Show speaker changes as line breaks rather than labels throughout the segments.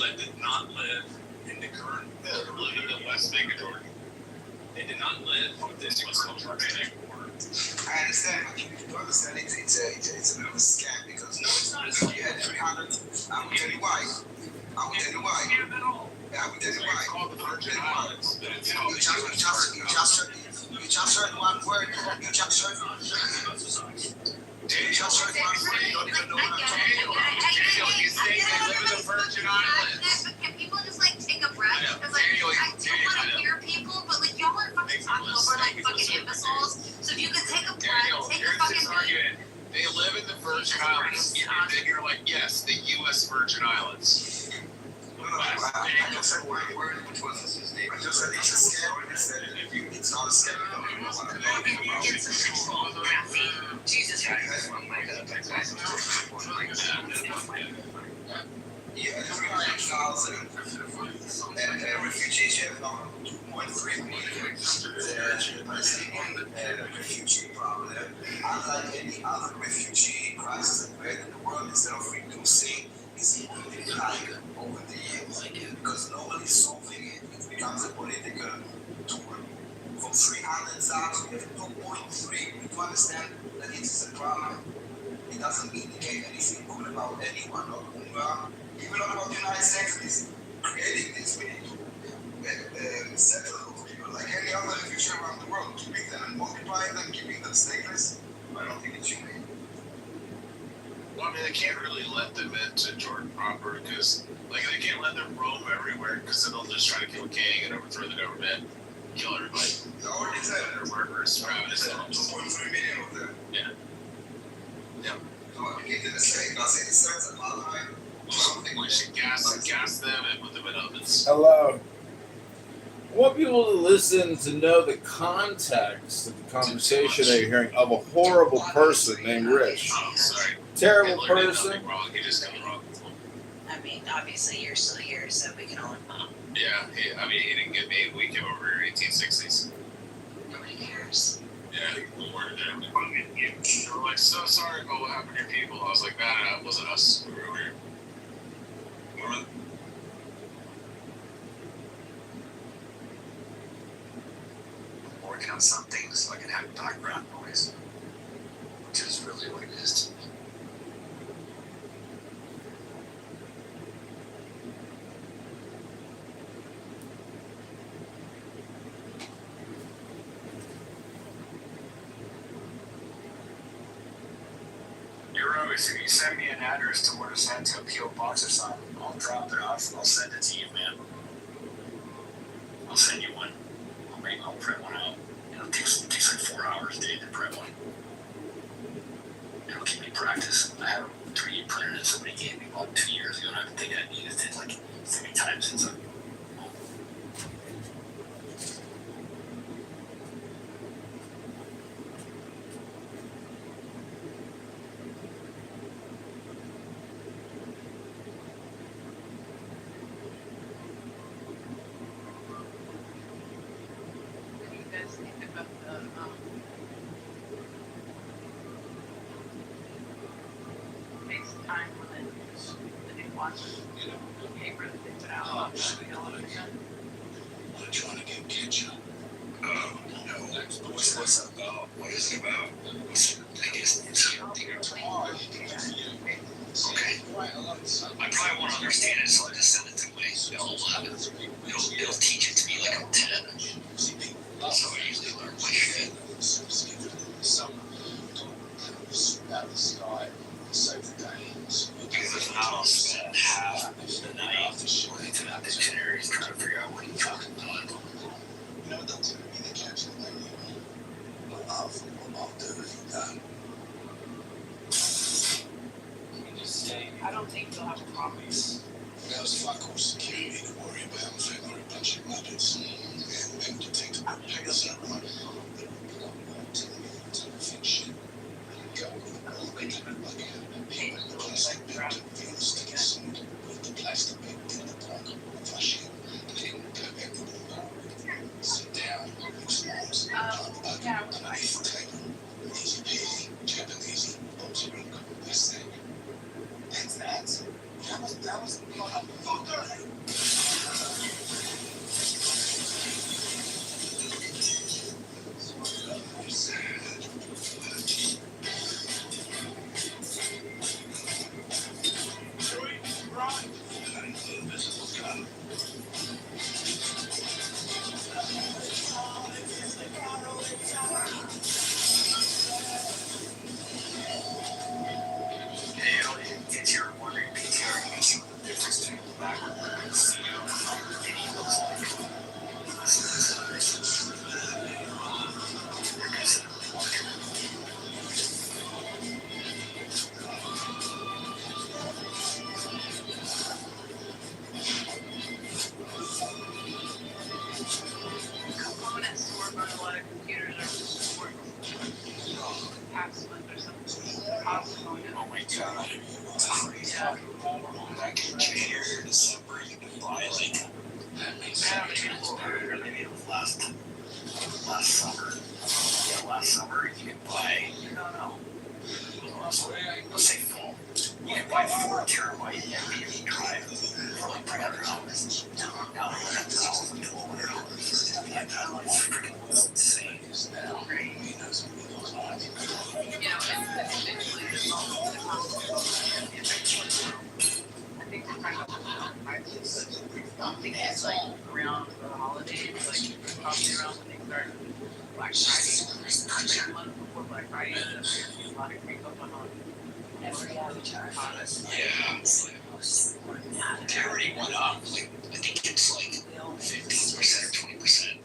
that did not live in the current, lived in the West Bank of Jordan. They did not live with this what's called Jordanian border.
I understand, but you understand it's a bit of a scam because no, it's not. You had 300. I will tell you why. I will tell you why. I will tell you why.
It's called the Virgin Islands, but it's
You just heard one word. You just heard one word. You just heard one word. You don't even know what I'm talking about.
Daniel, you say they live in the Virgin Islands.
But can people just like take a breath? Because like I do want to hear people, but like y'all are fucking talking over like fucking imbeciles. So if you could take a breath, take a fucking
argument. They live in the Virgin Islands. And then you're like, yes, the U.S. Virgin Islands.
I just said one word, which was his name. I just said it's a scam. I said it's not a scam.
Jesus Christ.
Yeah, 300,000 refugees have now 2.3 million. The Palestinian refugee problem, unlike any other refugee crisis that we had in the world, instead of reducing, is multiplying over the years. Because nobody's solving it. It becomes a political tool. From 300,000, we have 2.3. We do understand that it is a problem. It doesn't indicate anything good about anyone, not UNRWA, even not about the United States. Is creating this. We need to settle those people like any other refugee around the world, keeping them and multiplying them, keeping them stateless. I don't think it's humane.
Well, I mean, they can't really let them into Jordan proper because, like, they can't let them roam everywhere because then they'll just try to kill a king and overthrow the government, kill everybody.
They already said
They're murderers, ravenous animals.
2.3 million of them.
Yeah. Yep.
So we need to say, not say the sense of Malachi.
We should gas them and put them in ovens.
Hello. I want people to listen to know the context of the conversation they're hearing of a horrible person named Rich.
Oh, sorry.
Terrible
Hitler did
person.
nothing wrong. He just got wrong.
I mean, obviously you're still here, so we can all
Yeah, he didn't get me. We came over here in 1860s.
nobody cares.
Yeah, we weren't Germany. They were like, so sorry about what happened to your people. I was like, nah, it wasn't us. We were over here. Remember?
Working on some things so I can have background noise, which is really what it is to me. If you send me an address to where to send to a P.O. box or something, I'll drop it off and I'll send it to you, man. I'll send you one. I'll print one out. It takes like 4 hours a day to print one. It'll keep me practice. I have a 3D printer that somebody gave me about 2 years ago, and I think I've used it like 3 times since I've
trying to get ketchup. What's up? What is it about?
I guess it's something okay. I probably won't understand it, so I'll just send it to my old 11. It'll teach it to me like I'm 10. So I usually learn my shit.
Out of the sky, save the games.
Because if not, I'll spend half the night looking through that dictionary trying to figure out what you're talking about.
You know, that's going to be the catch of the lady. But I'll do it.
I don't think you'll have a problem.
There's fuck all security to worry about. They're a bunch of muppets. And them detectable pigs up. Fiction. Go with the plastic bag to feel sticky suit with the plastic bag in the block, flushing, then go back to the bar. Sit down, mix arms, knife table, easy peasy, Japanese, boxy rook, that's that. That's that. How much That was motherfucker.
Hey, if you're wondering, PTR, you can see what the difference between the backward and the CEO and he looks like. They're considerably larger.
Components stored on a lot of computers are stored capsules or something.
Oh my god. It's crazy. Back in January or December, you can buy like, or maybe it was last summer. Yeah, last summer, you could buy, no. Let's say fall. You can buy 4 terabyte NVMe drive for like $300. Now they're like $1,000, $1,200. Yeah, that like freaking was insane.
You know, and eventually there's all the consequences. I think we're trying to prices, but I don't think it's like around the holidays, like probably around when they start Black Friday. Like a month before Black Friday, there's a lot of creep up on every avatar.
Yeah. They already went up. Like, I think it's like 15% or 20%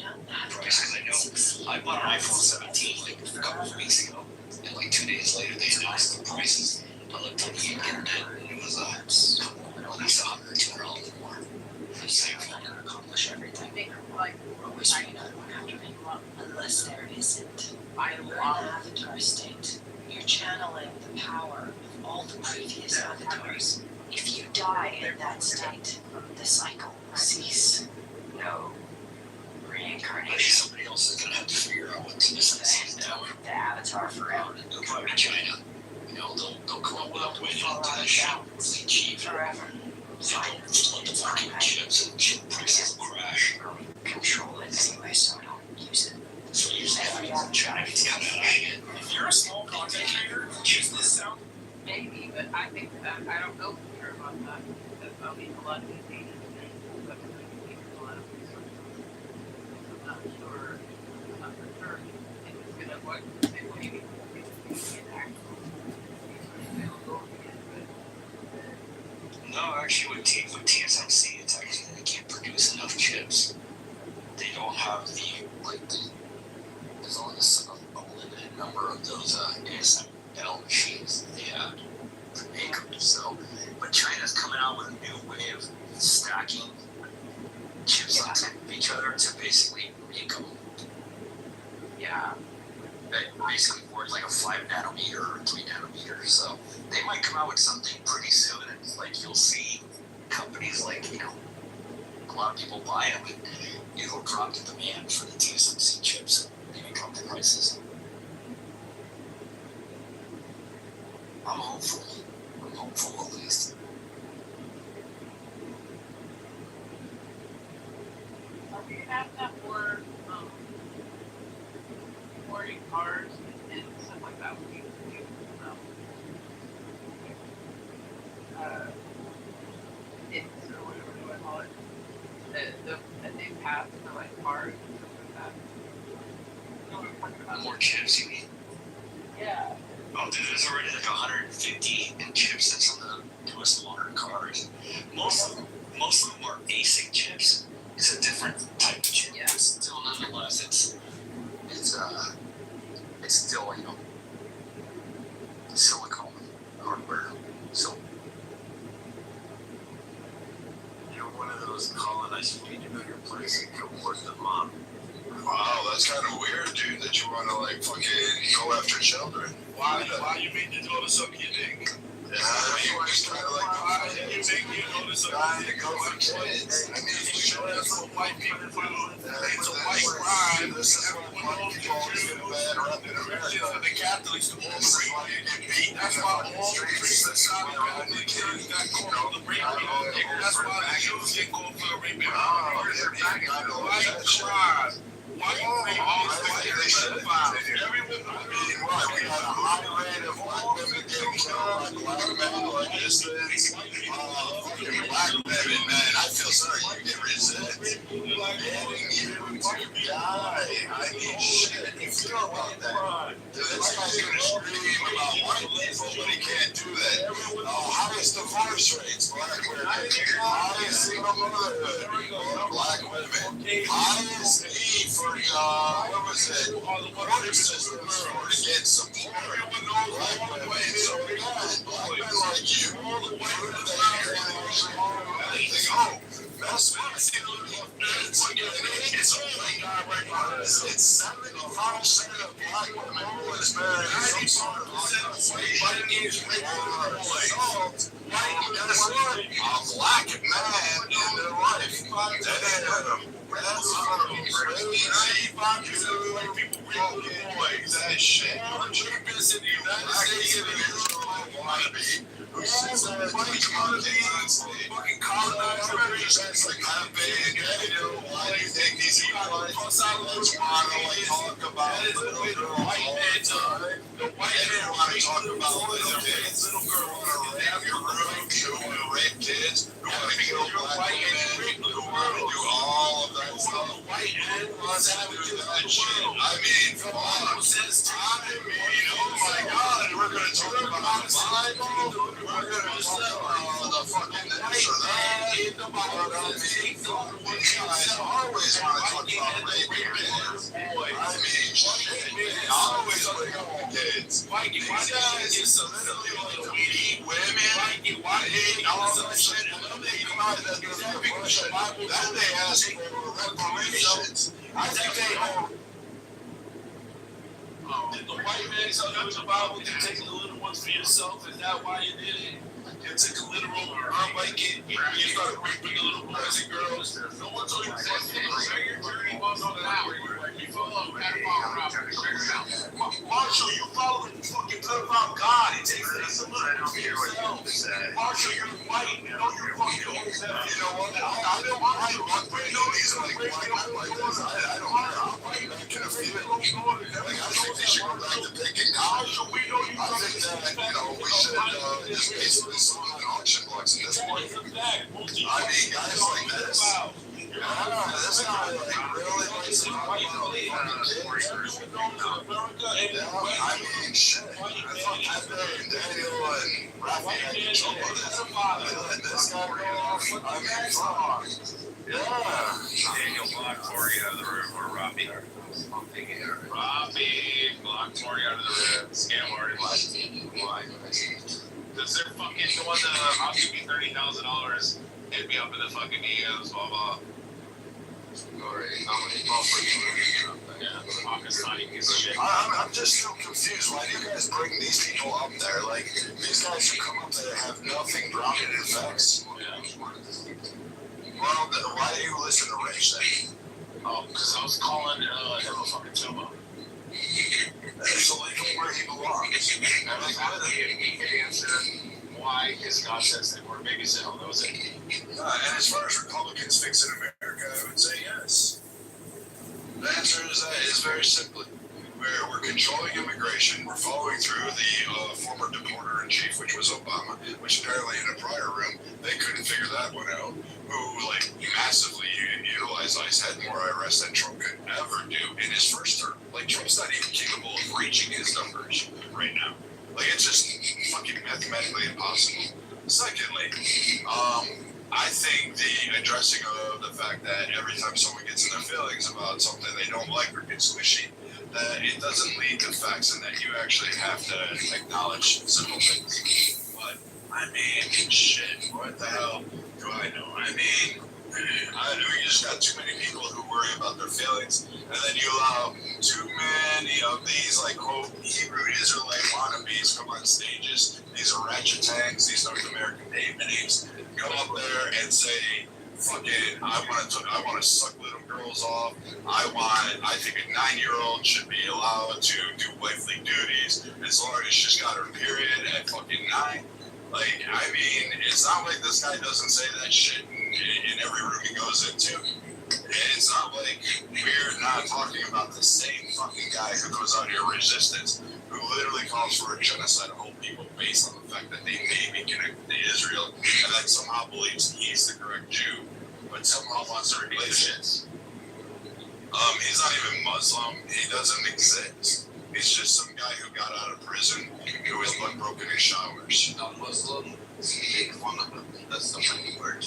price. Because I know I bought an iPhone 17 like a couple of weeks ago, and like 2 days later they announced the prices. I looked on the internet, and it was at least $100 or $200 more. Same phone.
Accomplish everything.
I think like
Always
I
you
know
don't have to make
up
unless there isn't.
I
You're in
love
an avatar state. You're channeling the power of all the previous avatars. If you die in that state, the cycle will cease. No
Maybe
reincarnation.
somebody else is gonna have to figure out what TSMC is now.
The avatar forever.
It'll probably be China. You know, they'll come up with a way to do that shit really cheap.
Forever.
They'll flood the market with chips and chip prices will crash.
Control it anyway, so I don't use it.
So usually China gets cut out of shit.
If you're a small content creator, use this sound.
maybe, but I think that I don't know for sure about that because I mean a lot of these agents and stuff are doing a lot of research. I'm not sure. I'm not for sure if it's gonna work the same way because get actual availability.
No, actually, with TSMC, it's actually they can't produce enough chips. They don't have there's only a limited number of those ASML machines that they have to make them. So, but China's coming out with a new way of stacking chips on top of each other to basically make them
Yeah.
basically work like a 5 nanometer or 3 nanometer. So they might come out with something pretty soon, and like you'll see companies like a lot of people buy them, and it'll drop the demand for the TSMC chips and maybe drop the prices. I'm hopeful. I'm hopeful at least.
We have to have more boarding cars and stuff like that. We do it's or whatever do I call it. The new path for like cars and stuff like that. You know what I'm talking about?
More chips, you mean?
Yeah.
Oh, dude, there's already like 150 in chipsets on the newest modern cars. Most of them are ASIC chips. It's a different type of chip.
Yeah.
Still, nonetheless, it's still silicone hardware. So
You're one of those colonized you need to know your place and go work the mom.
Wow, that's kind of weird, dude, that you want to, like, fucking go after children.
Why you made the daughter suck your dick?
Yeah, I mean, we're just trying to, like,
Why did you make your daughter suck
trying
your
to
dick?
go for kids. I mean,
You
you
show
sure
that's what white people do. It's a white crime.
This is what
Everyone
white
knows
people always
you
feel bad wrapping
Christians and the Catholics to all the rape. That's why all the priests inside the Catholic Church got called for the rape. That's why the Jews get called for the rape. White tribes. White everyone.
We got a high rate of black women getting killed by black men like this is fucking black women, man. I feel sorry you get resent. You to die. I mean, shit. You feel about that? Dude, this guy's gonna scream about white people, but he can't do that. Highest divorce rates, black women. Highest single motherhood, black women. Highest need for, what was it? Water systems to get support. Black women. So again, black men like you, it's 75% of black women who experience some sort of guess what? A black man in their life. Damn. That's crazy. White people boys. That shit. Cheapest in the United States wanna be. Who sits on fucking colonies, fucking colonizers, like have been, why do you think these people wanna talk about little girl all the time? The white man wanna talk about little kids, little girl wanna rape your room, who wanna rape kids, who wanna kill black women, who wanna do all of that stuff. The white man wants to do that shit. I mean, come on. Oh my God, we're gonna talk about the Bible. We're gonna talk about the fucking this or that. These guys always want to talk about raping kids. I mean, shit, they always bring up kids. These guys literally like we eat women, we eat all that shit, and then they come out and then they ask for reparations. I think they hold.
Did the white man tell you in the Bible to take the little ones for yourself? Is that why you did it? You took a literal like it. You started raping the little boys and girls. No one told you that. Your journey was on an hour. You follow Marshall, you follow the fucking pedophile God. It takes this a little for yourself. Marshall, you're white. You know you're fucking old. You know what? I don't mind these are like white boys. I don't care. I'm white. I can feel it. Like, I think they should go back to picking college. I think that, we should just basically sell on auction blocks at this point. I mean, guys like this. This guy like really likes to talk about kids. I mean, shit. I thought Pepe and Daniel and Rafi had control of this. They let this guy go off. I mean, fuck. Yeah.
Daniel blocked Tori out of the room, or Robbie. Robbie blocked Tori out of the room. Scam artist. Why? Because they're fucking going to, I'll give you $30,000. Hit me up in the fucking DMs, blah, blah.
I'm just so confused. Why do you guys bring these people up there? Like, these guys who come up there have nothing grounded in facts. Well, why do you listen to Rich then?
Oh, because I was calling him a fucking Tomo.
It's illegal where he belongs.
He can answer why his God says that, or maybe say, oh, that was it.
And as far as Republicans fixing America, I would say yes. The answer is very simply, we're controlling immigration. We're following through the former deporter-in-chief, which was Obama, which apparently in a prior room, they couldn't figure that one out, who, like, massively utilized ICE, had more IRS than Trump could ever do in his first term. Like, Trump's not even capable of reaching his numbers right now. Like, it's just fucking mathematically impossible. Secondly, I think the addressing of the fact that every time someone gets in their feelings about something they don't like or gets squishy, that it doesn't lead to facts and that you actually have to acknowledge simple things. But, I mean, shit, what the hell do I know? I mean, we just got too many people who worry about their feelings, and then you allow too many of these, like, quote, Hebrew Israelite wannabes come on stages. These are ratchet tanks, these North American Dave names, come up there and say
fucking, I want to suck little girls off. I think a 9-year-old should be allowed to do wifely duties as long as she's got her period at fucking 9. Like, I mean, it's not like this guy doesn't say that shit in every room he goes into. It's not like we're not talking about the same fucking guy who goes out here resistance, who literally calls for a genocide of whole people based on the fact that they may be connected to Israel, and then somehow believes he's the correct Jew, but somehow wants to replace it. He's not even Muslim. He doesn't exist. He's just some guy who got out of prison who was butt broken in showers.
Not Muslim. Make fun of him. That's the funny word.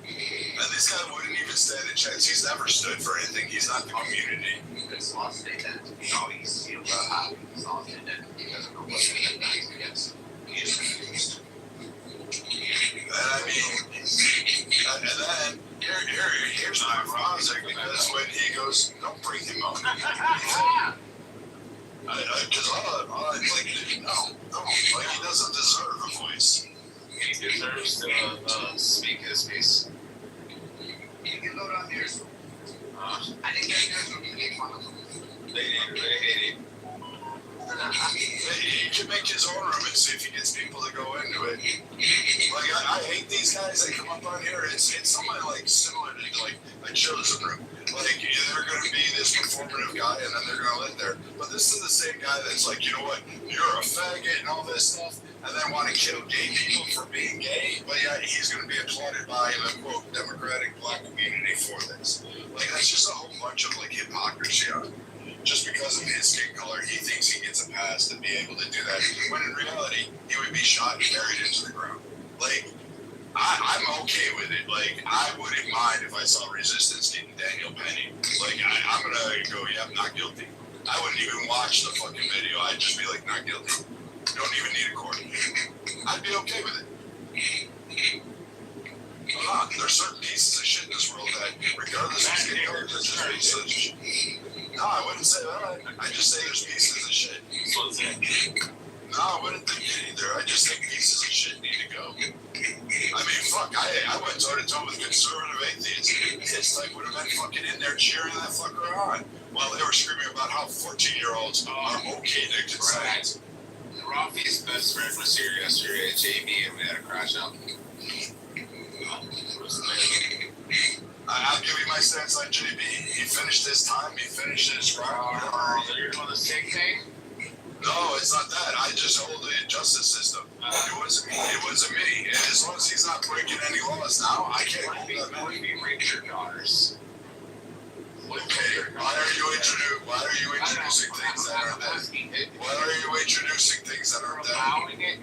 And this guy wouldn't even stand a chance. He's never stood for anything. He's not the community.
It's lost it that he's happy. He's lost it that he doesn't know what he's against. He is confused.
And I mean, and then here's my project, because when he goes, don't bring him up. Because like he doesn't deserve a voice.
He deserves to speak his piece.
You can go down there. I didn't get there, so you make fun of him.
They hate him.
He can make his own room and see if he gets people to go into it. Like, I hate these guys that come up on here. It's somebody like similar to like a chosen room. Like, they're going to be this performative guy and then they're going to live there. But this is the same guy that's like, you know what, you're a faggot and all this stuff, and then want to kill gay people for being gay. But yeah, he's going to be applauded by the quote democratic black community for this. Like, that's just a whole bunch of like hypocrisy on it. Just because of his skin color, he thinks he gets a pass to be able to do that, when in reality, he would be shot and buried into the ground. Like, I'm okay with it. Like, I wouldn't mind if I saw resistance getting Daniel Penny. Like, I'm gonna go, yeah, I'm not guilty. I wouldn't even watch the fucking video. I'd just be like, not guilty. Don't even need a court. I'd be okay with it. There's certain pieces of shit in this world that, regardless of skin color, there's just pieces of shit. No, I wouldn't say that. I just say there's pieces of shit. No, I wouldn't think it either. I just think pieces of shit need to go. I mean, fuck, I went toe-to-toe with conservative atheists. His type would have been fucking in there cheering that fucker on while they were screaming about how 14-year-olds are okay to consent.
Rafi's best friend was here yesterday at JB and we had a crash out.
I'll give you my stance on JB. He finished his time, he finished his crime, whatever.
You're doing the same thing?
No, it's not that. I just hold the justice system. It wasn't me. It wasn't me. And as long as he's not breaking any laws now, I can't hold that man.
What if you rape your daughters?
Okay, why are you introducing things that aren't there? Why are you introducing things that aren't
You're
there?
allowing it.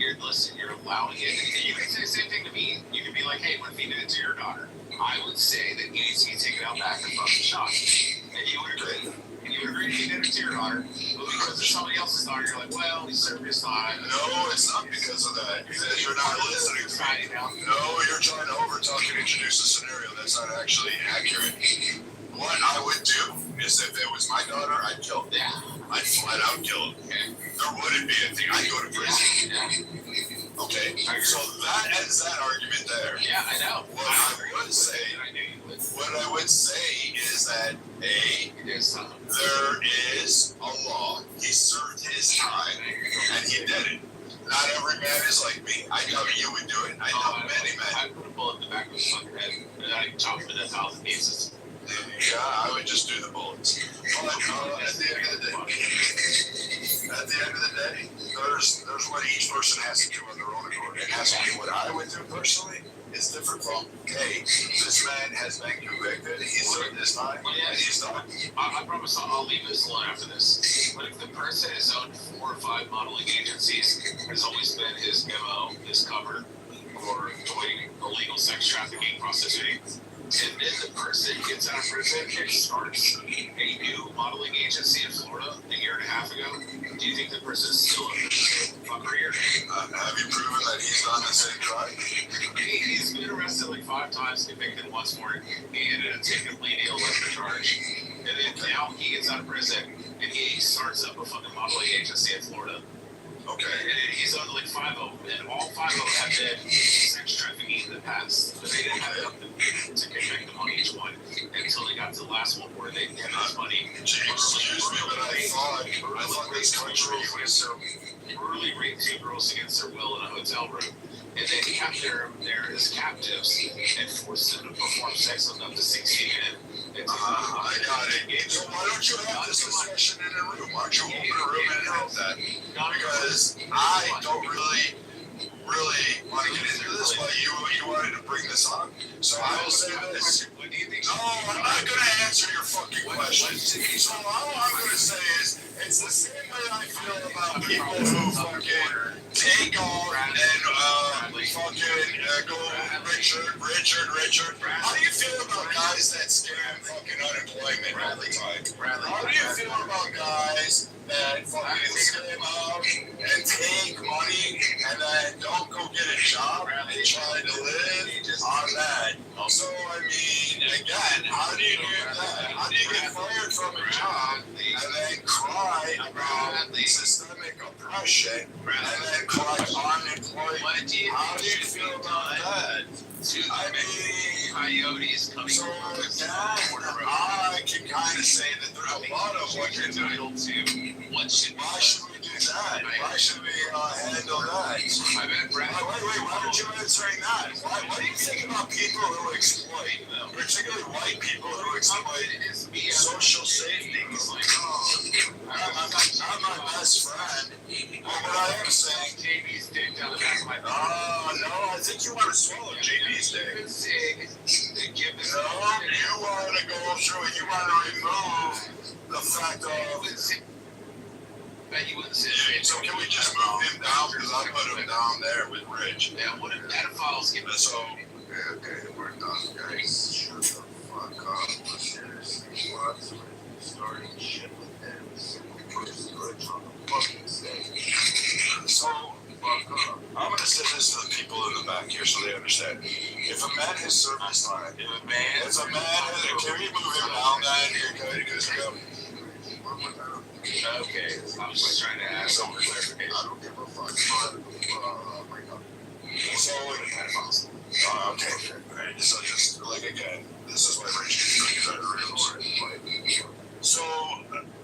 You're allowing it. You can say the same thing to me. You can be like, hey, what if he did it to your daughter? I would say that he needs to be taken out back and fucking shot. And you would agree. And you would agree he did it to your daughter. But because it's somebody else's daughter, you're like, well, he served his time.
No, it's not because of that. Because you're not listening to me. No, you're trying to overtalk and introduce a scenario that's not actually accurate. What I would do is if it was my daughter, I'd kill her.
Yeah.
I'd flat out kill her.
Okay.
There wouldn't be a thing. I'd go to prison.
Yeah.
Okay, so that ends that argument there.
Yeah, I know.
What I would say,
I knew you would.
what I would say is that
There's something.
there is a law. He served his time, and he did it. Not every man is like me. I know you would do it. I know many men.
I put a bullet in the back of his fucking head, and I chopped him into 1,000 pieces.
Yeah, I would just do the bullets. But at the end of the day, there's what each person has to do on their own accord. It has to be what I would do personally. It's different from, hey, this man has been convicted, he served his time, and he's done.
I promise I'll leave this alone after this. But if the person has owned 4 or 5 modeling agencies, has always been his MO, his cover for doing illegal sex trafficking, prostituting, and then the person gets out of prison and starts a new modeling agency in Florida a year and a half ago, do you think the person is still in the fuckery?
Have you proven that he's done the same crime?
He's been arrested like 5 times, convicted once for it. He ended up taking a plea deal, left the charge. And then now he gets out of prison and he starts up a fucking modeling agency in Florida.
Okay.
And he's on like 5 of them, and all 5 of them have been sex sex trafficking in the past, but they didn't have enough to convict them on each one until they got to the last one where they had enough money.
Excuse me, but I thought this country was
Brutally raped 2 girls against their will in a hotel room, and then kept them there as captives and forced them to perform sex on up to 16 men.
I got it. So why don't you have this discussion in a room? Why don't you open a room and have that? Because I don't really want to get into this, but you wanted to bring this up. So I will say this.
What do you think?
No, I'm not going to answer your fucking question. So all I'm going to say is, it's the same way I feel about people who fucking take off and fucking go Richard. How do you feel about guys that scam fucking unemployment all the time? How do you feel about guys that fucking scam out and take money and then don't go get a job and try to live on that? So, I mean, again, how do you do that? How do you get fired from a job and then cry about systemic oppression and then collect unemployment? How do you feel about that? I mean,
Coyotes coming
so again, I can kind of say that there's a lot of what you're doing.
Why
should we do that? Why should we handle that?
I bet Brad.
Wait, why aren't you answering that? What do you think about people who exploit, particularly white people who exploit social safety? I'm my best friend. Well, what I am saying,
JB's dick down the back of my throat.
no, I think you want to swallow JB's dick. No, you want to go through it. You want to remove the fact of.
Bet you wouldn't say
So can we just move him down? Because I put him down there with Rich.
Yeah, what if pedophiles give us
So,
Okay, we're done, guys. Shut the fuck up. Seriously, what's with starting shit with them? First glitch on the fucking stage.
so I'm going to say this to the people in the back here so they understand. If a man has service time, can we move him down then? You're good, because go.
Okay, I was just trying to ask some clarification.
I don't give a fuck.
So, okay. Alright, so just, like, again, this is why Rich is trying to realize. So,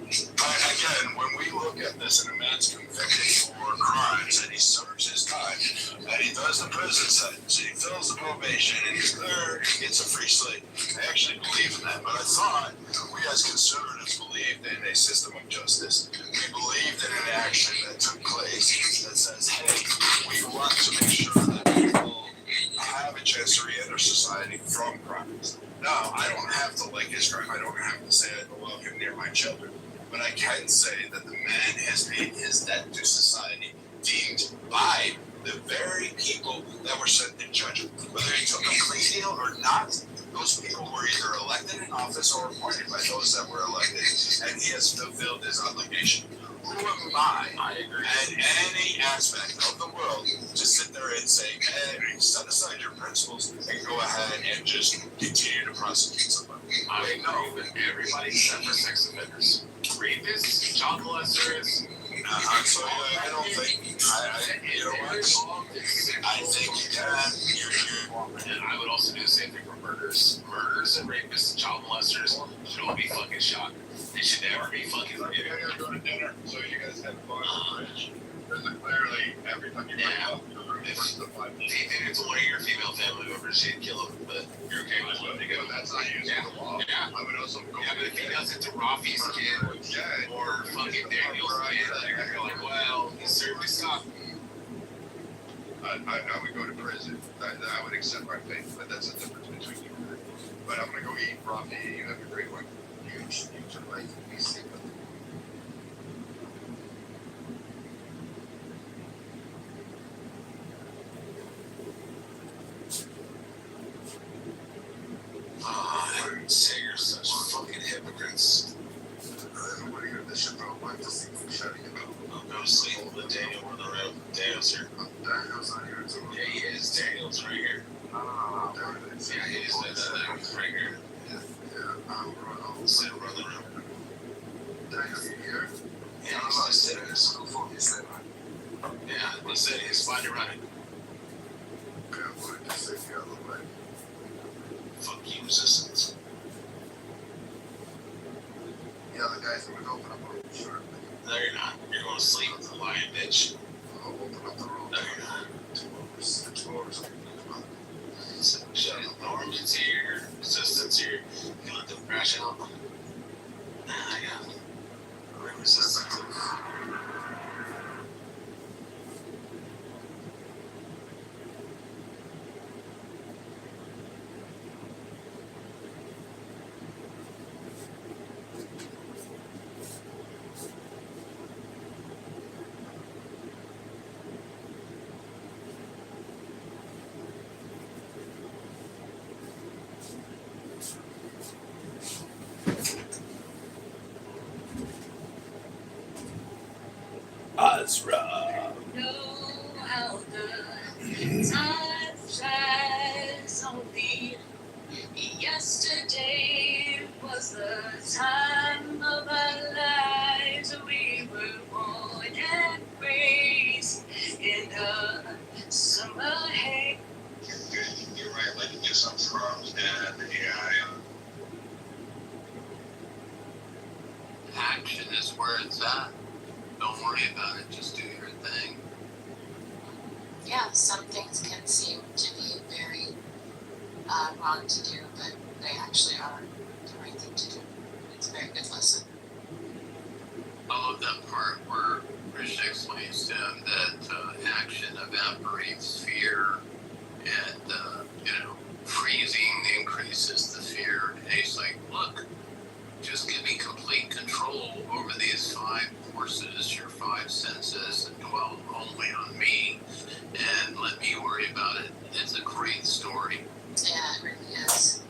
again, when we look at this and a man's convicted for crimes and he serves his time and he does the prison sentence and he fills the probation and he's clear, he gets a free slate. I actually believe in that, but I thought we as conservatives believed in a system of justice. We believed in an action that took place that says, hey, we want to make sure that people have a chance to re-enter society from crimes. Now, I don't have to like his crime. I don't have to say I don't love him near my children. But I can say that the man has paid his debt to society, deemed by the very people that were sent to judge him. Whether he took a plea deal or not, those people were either elected in office or appointed by those that were elected, and he has fulfilled his obligation. Who am I in any aspect of the world to sit there and say, hey, set aside your principles and go ahead and just continue to prosecute somebody?
I know that everybody except for sex offenders, rapists, child molesters.
So I don't think, you know what? I think you can.
And I would also do the same thing for murders. Murders and rapists and child molesters should all be fucking shot. They should never be fucking
I gotta go to dinner, so you guys have fun with Rich. There's clearly every time you bring up the 5
If it's one of your female family members, you'd kill him, but you're okay with
Well,
it.
that's not using the law.
Yeah.
I would also go.
Yeah, but if he does it to Rafi's kid or fucking Daniel's kid, you're like, well, he served his time.
I would go to prison. I would accept my fate, but that's the difference between you and me. But I'm gonna go eat. Rafi, you have a great one. You should like be safe.
Say you're such fucking hypocrites.
Everybody got this shit about like to see me shutting it up.
I'll go to sleep with Daniel on the road. Daniel's here.
Daniel's not here too.
Yeah, he is. Daniel's right here.
No. Daniel is.
Yeah, he is. That's right here.
Yeah. I'll
Sit around the room.
Daniel, you here?
Yeah, he's just sitting there.
School for you, say, man.
Yeah, he said he's fine running.
Okay, boy.
Stay here a little bit.
Fuck you, resistance.
Yeah, the guys are gonna open up a room, sure.
No, you're not. You're going to sleep, lying bitch.
I'll open up the room.
No, you're not.
2 hours. 2 hours.
So, shit, Norman's here, resistance here. You can let them crash out. Nah, I got resistance.
Azra.
Know how the time flies on me. Yesterday was the time of our lives. We were born and raised in a summer haze.
You're right, like, get some from Dad. Yeah,
Action is where it's at. Don't worry about it, just do your thing.
Yeah, some things can seem to be very wrong to do, but they actually are the right thing to do. It's a very good lesson.
I love that part where Rich explains to him that action evaporates fear and, freezing increases the fear. And he's like, look, just give me complete control over these 5 forces, your 5 senses, and dwell only on me, and let me worry about it. It's a great story.
Yeah, it really is.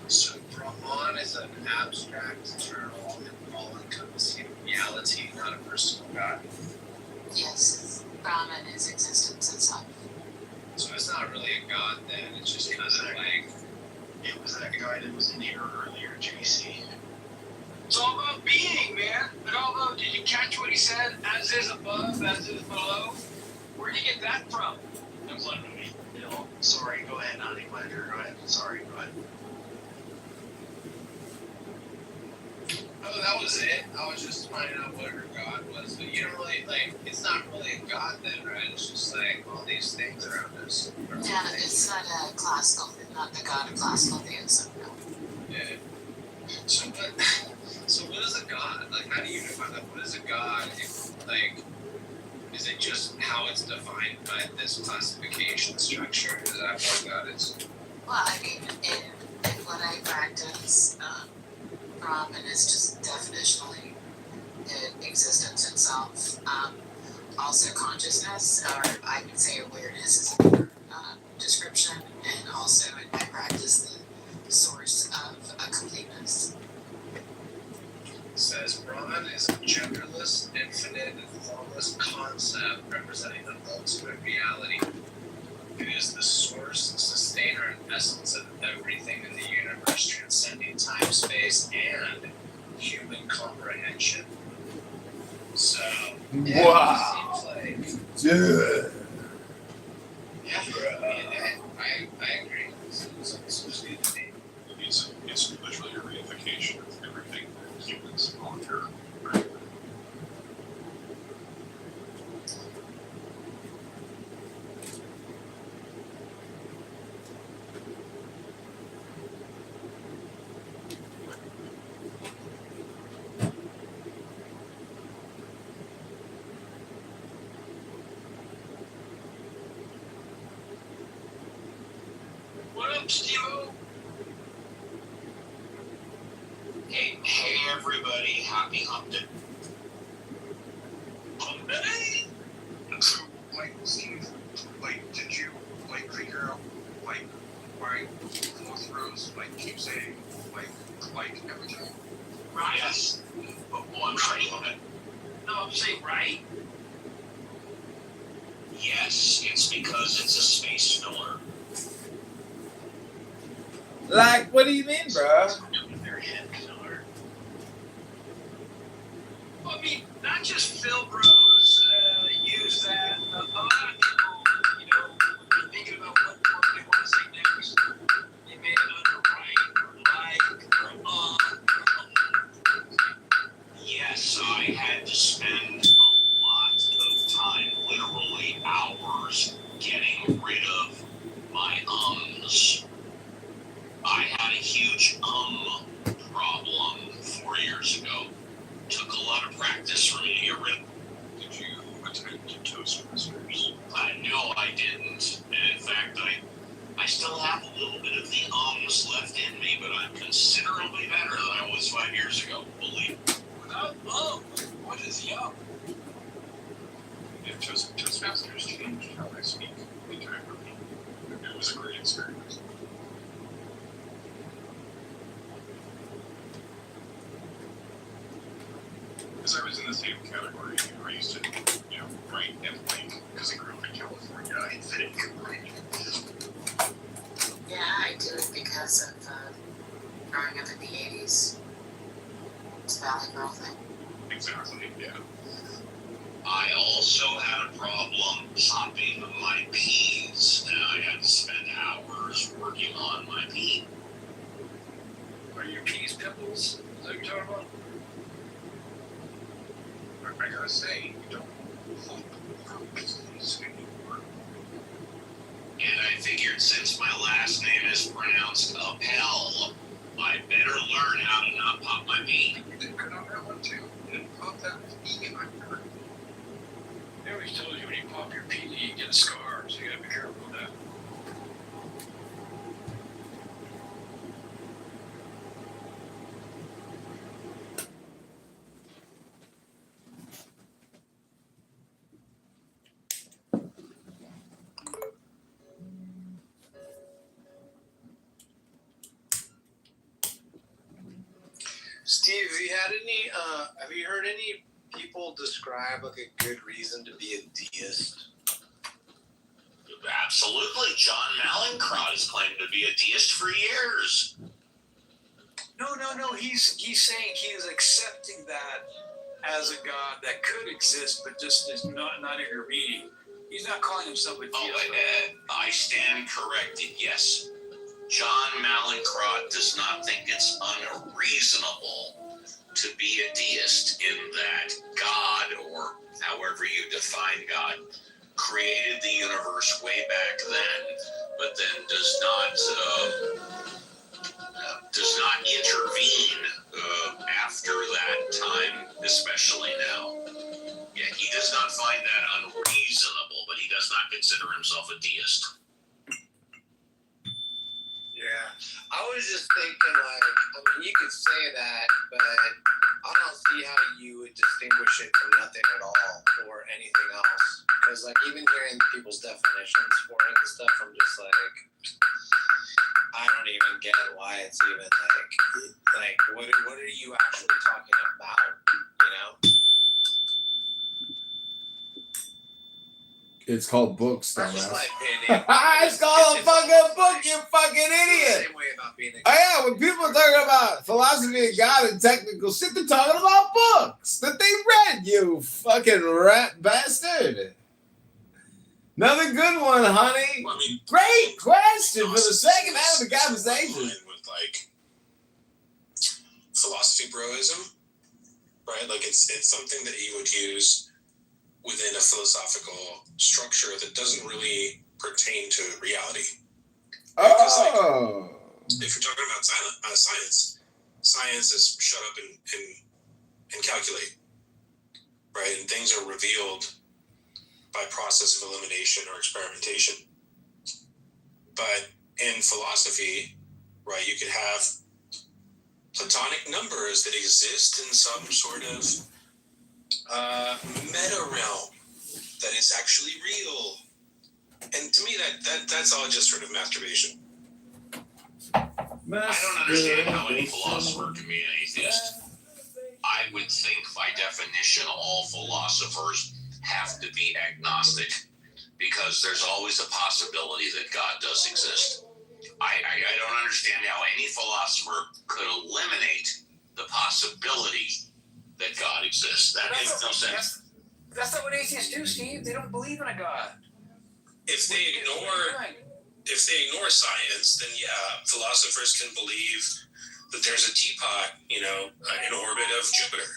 So Brahman is an abstract, eternal, and all-encompassing reality, not a personal God.
Yes, Brahman is existence itself.
So it's not really a God then, it's just kind of like...
It was that guy that was in here earlier, JC.
It's all about being, man. But although, did you catch what he said? As is above, as is below. Where'd you get that from?
I'm literally, sorry, go ahead, honey, pleasure, go ahead. Sorry, go ahead.
Oh, that was it? I was just finding out what her God was. But you don't really, it's not really a God then, right? It's just all these things around us.
Yeah, it's not a classical, not the god of classical theism, no.
Yeah. So what is a God? How do you define that? What is a God if, is it just how it's defined by this classification structure? Is that what God is?
Well, I mean, in what I practice, Brahman is just definitionally existence itself. Also consciousness, or I would say awareness is a better description, and also in my practice, the source of a completeness.
It says Brahman is a genderless, infinite, and formless concept representing the ultimate reality. It is the source, sustainer, and essence of everything in the universe, transcending time, space, and human comprehension. So, yeah,
Wow.
it seems like,
Dude.
yeah, I agree. It's good to me.
It's literally a reification of everything that humans on here.
What up, Steve-O?
Hey everybody, happy hump day.
Hump day?
So, Steve, did you, figure out, why both rows, keep saying, every time?
Right.
Yes, but one right on it.
No, I'm saying right.
Yes, it's because it's a space filler.
What do you mean, bro?
Their head filler.
I mean, not just Phil Bros use that. A lot of people,
Yes, I had to spend a lot of time, literally hours, getting rid of my ums. I had a huge problem 4 years ago. Took a lot of practice for me to get rid of.
Did you attend Toastmasters?
No, I didn't. And in fact, I still have a little bit of the ums left in me, but I'm considerably better than I was 5 years ago, believe me.
Without what is yum? Yeah, Toastmasters changed how I speak entirely. It was a great experience. Because I was in the same category. I used to, write and think, because I grew up in California, I think.
Yeah, I do it because of growing up in the 80s. It's a Valley Girl thing.
Exactly, yeah.
I also had a problem popping my peas, and I had to spend hours working on my pea.
Are your peas pimples? Is that what you're talking about?
I gotta say, you don't hope for business anymore.
And I figured since my last name is pronounced Appel, I better learn how to not pop my pea.
You did good on that one too. You didn't pop that pea on your.
They always told you when you pop your pea, you get a scar, so you gotta be careful with that.
Steve, have you heard any people describe like a good reason to be a deist?
Absolutely. John Malincrot has claimed to be a deist for years.
No. He's saying he is accepting that as a God that could exist, but just is not intervening. He's not calling himself a deist.
I stand corrected, yes. John Malincrot does not think it's unreasonable to be a deist in that God, or however you define God, created the universe way back then, but then does not intervene after that time, especially now. Yeah, he does not find that unreasonable, but he does not consider himself a deist.
Yeah, I was just thinking, you could say that, but I don't see how you would distinguish it from nothing at all or anything else. Because, even hearing people's definitions for it and stuff, I'm just I don't even get why it's even, what are you actually talking about,
It's called books,
That's just
dumbass.
my opinion.
It's called a fucking book, you fucking idiot.
Same way about being a
Oh yeah, when people are talking about philosophy of God and technical shit, they're talking about books that they read, you fucking rat bastard. Another good one, honey.
Well, I mean,
Great question for the second half of the conversation.
With philosophy broism, right? It's something that you would use within a philosophical structure that doesn't really pertain to reality.
Oh.
If you're talking about science is shut up and calculate, right? And things are revealed by process of elimination or experimentation. But in philosophy, right, you could have Platonic numbers that exist in some sort of meta realm that is actually real. And to me, that's all just sort of masturbation.
I don't understand how any philosopher can be an atheist. I would think by definition all philosophers have to be agnostic because there's always a possibility that God does exist. I don't understand how any philosopher could eliminate the possibility that God exists. That makes no sense.
That's not what atheists do, Steve. They don't believe in a God.
If they ignore science, then yeah, philosophers can believe that there's a teapot, in orbit of Jupiter.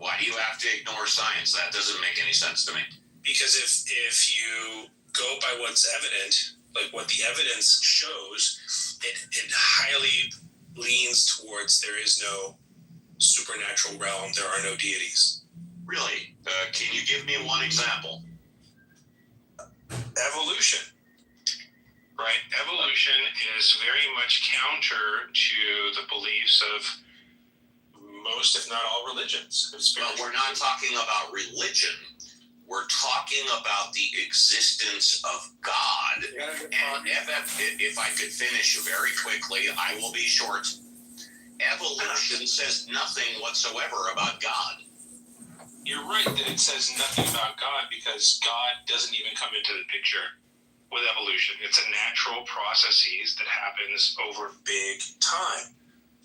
Why do you have to ignore science? That doesn't make any sense to me.
Because if you go by what's evident, like what the evidence shows, it highly leans towards there is no supernatural realm, there are no deities.
Really? Can you give me one example?
Evolution. Right? Evolution is very much counter to the beliefs of most, if not all, religions.
But we're not talking about religion. We're talking about the existence of God. And if I could finish very quickly, I will be short. Evolution says nothing whatsoever about God.
You're right that it says nothing about God because God doesn't even come into the picture with evolution. It's a natural processes that happens over big time.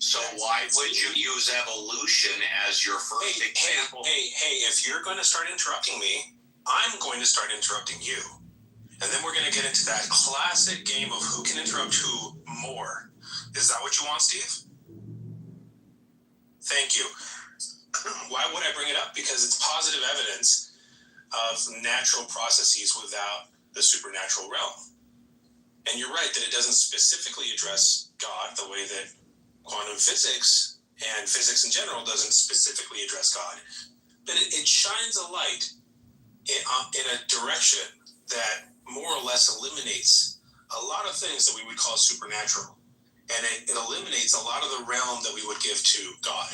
So why would you use evolution as your first example?
Hey, if you're going to start interrupting me, I'm going to start interrupting you. And then we're going to get into that classic game of who can interrupt who more. Is that what you want, Steve? Thank you. Why would I bring it up? Because it's positive evidence of natural processes without the supernatural realm. And you're right that it doesn't specifically address God the way that quantum physics and physics in general doesn't specifically address God. But it shines a light in a direction that more or less eliminates a lot of things that we would call supernatural. And it eliminates a lot of the realm that we would give to God.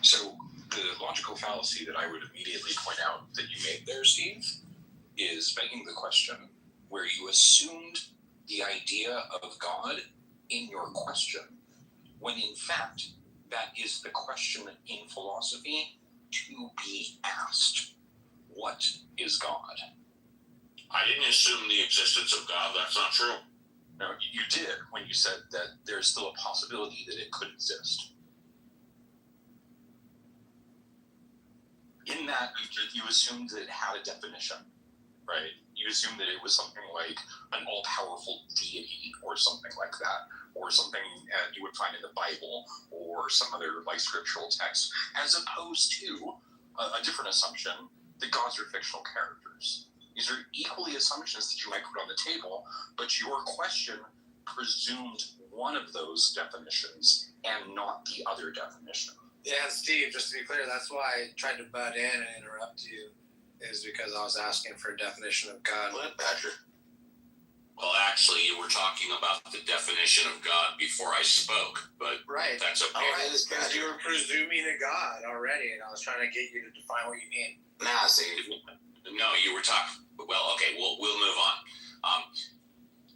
So the logical fallacy that I would immediately point out that you made there, Steve, is begging the question where you assumed the idea of God in your question, when in fact that is the question in philosophy to be asked. What is God?
I didn't assume the existence of God. That's not true.
No, you did when you said that there's still a possibility that it could exist. In that, you assumed that it had a definition, right? You assumed that it was something like an all-powerful deity or something like that, or something you would find in the Bible or some other like scriptural text, as opposed to a different assumption that gods are fictional characters. These are equally assumptions that you might put on the table, but your question presumed one of those definitions and not the other definition.
Yeah, Steve, just to be clear, that's why I tried to butt in and interrupt you, is because I was asking for a definition of God.
What, Patrick? Well, actually, you were talking about the definition of God before I spoke, but
right.
That's okay.
All right, because you were presuming a God already, and I was trying to get you to define what you mean.
Nah, see, no, you were talking. Well, okay, we'll move on.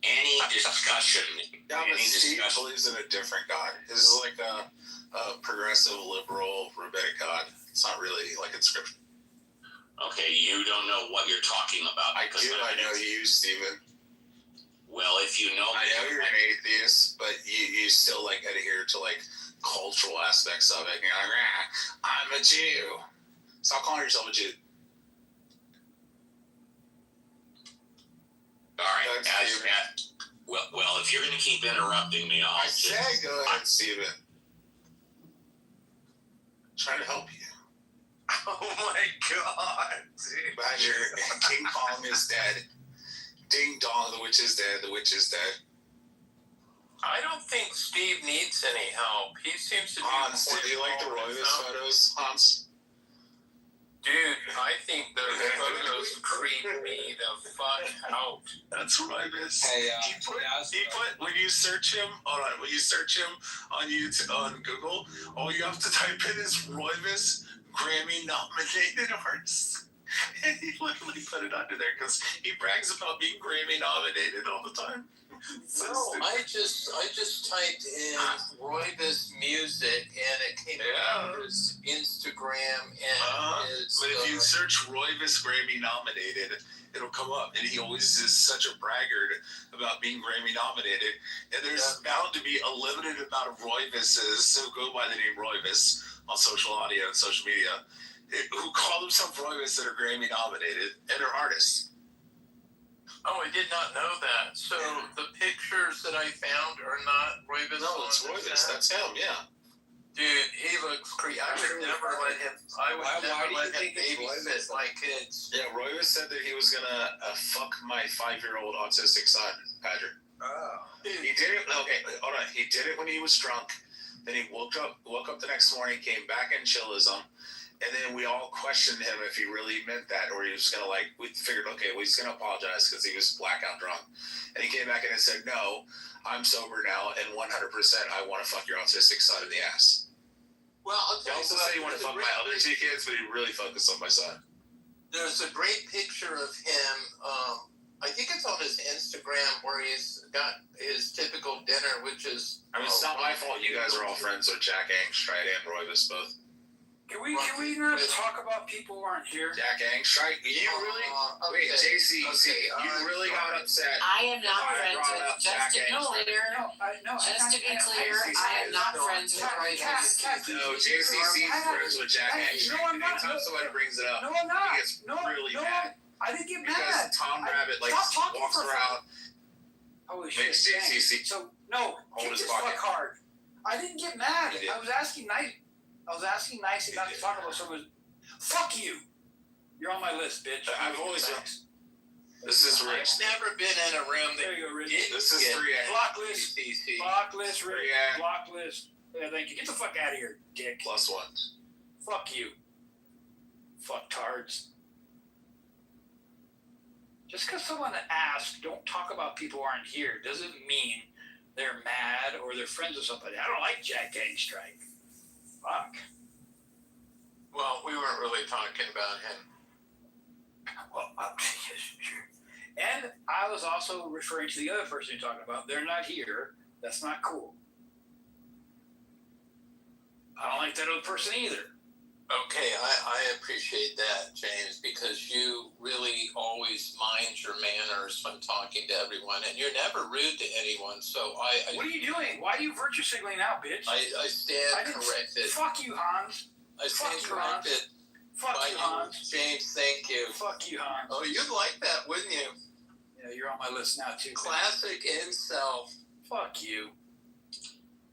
Any discussion?
Yeah, but Steve believes in a different God. This is like a progressive, liberal, rabbinic God. It's not really like in scripture.
Okay, you don't know what you're talking about.
I do. I know you, Stephen.
Well, if you know,
I know you're an atheist, but you still like adhere to like cultural aspects of it. You're like, I'm a Jew. Stop calling yourself a Jew.
All right. Well, if you're going to keep interrupting me,
I say go ahead, Stephen. I'm trying to help you.
Oh my God, dude.
Badger, King Kong is dead. Ding dong, the witch is dead. The witch is dead.
I don't think Steve needs any help. He seems to be...
Hans, do you like the Roivus photos, Hans?
Dude, I think those photos creep me the fuck out.
That's Roivus.
Hey,
he put when you search him on YouTube, on Google, all you have to type in is Roivus Grammy nominated artist. And he literally put it under there because he brags about being Grammy nominated all the time.
No, I just typed in Roivus music and it came up his Instagram and his...
But if you search Roivus Grammy nominated, it'll come up. And he always is such a braggart about being Grammy nominated. And there's bound to be a limited amount of Roivuses who go by the name Roivus on social audio and social media who call themselves Roivus that are Grammy nominated and are artists.
Oh, I did not know that. So the pictures that I found are not Roivus?
No, it's Roivus. That's him, yeah.
Dude, he looks creepy. I would never let him. I would never let him babysit my kids.
Yeah, Roy said that he was gonna fuck my 5-year-old autistic son, Patrick.
Oh.
He did it. Okay, hold on. He did it when he was drunk. Then he woke up the next morning, came back in chillism, and then we all questioned him if he really meant that, or he was gonna we figured, okay, well, he's gonna apologize because he was blackout drunk, and he came back and said, no, I'm sober now, and 100% I want to fuck your autistic son in the ass.
Well, I'll
He
tell you
also
what,
said he wanted to fuck my other 2 kids, but he really focused on my son.
there's a great picture of him. I think it's on his Instagram where he's got his typical dinner, which is.
I mean, it's not my fault. You guys are all friends with Jack Angstreit and Roybus both.
Can we not talk about people who aren't here?
Jack Angstreit, you really?
Okay.
Wait, JC, you really got upset.
I am not friends
brought
with,
up
just
Jack
to be
Angstreit.
clear, just to be clear, I am not friends with Roybus.
No, JCC's friends with Jack Angstreit.
No, I'm not.
Anytime somebody brings it up,
No, I'm not.
he gets really mad.
I didn't get
Because
mad.
Tom Rabbit
Stop talking
walks
for
around.
Holy shit.
Makes JCC
So, no,
hold
kick
his
his
pocket.
fuck hard. I didn't get mad.
You did.
I was asking nicely not to talk about someone. Fuck you. You're on my list, bitch.
I've always done. This is Rich.
I've never been in a room that
There you go, Rich.
This is 3A.
Block list.
CC.
Block list, Rich.
3A.
Block list. Yeah, thank you. Get the fuck out of here, dick.
+1.
Fuck you. Fucktards. Just because someone asks, don't talk about people who aren't here, doesn't mean they're mad or they're friends with somebody. I don't like Jack Angstreit. Fuck.
Well, we weren't really talking about him.
Well, yes, sure. And I was also referring to the other person you're talking about. They're not here. That's not cool. I don't like that other person either.
Okay, I appreciate that, James, because you really always mind your manners when talking to everyone, and you're never rude to anyone. So
What are you doing? Why are you virtue signaling now, bitch?
I stand corrected.
Fuck you, Hans.
I stand
Fuck you, Hans.
corrected.
Fuck
by
you, Hans.
James, thank you.
Fuck you, Hans.
Oh, you'd like that, wouldn't you?
Yeah, you're on my list now, too.
Classic incel.
Fuck you.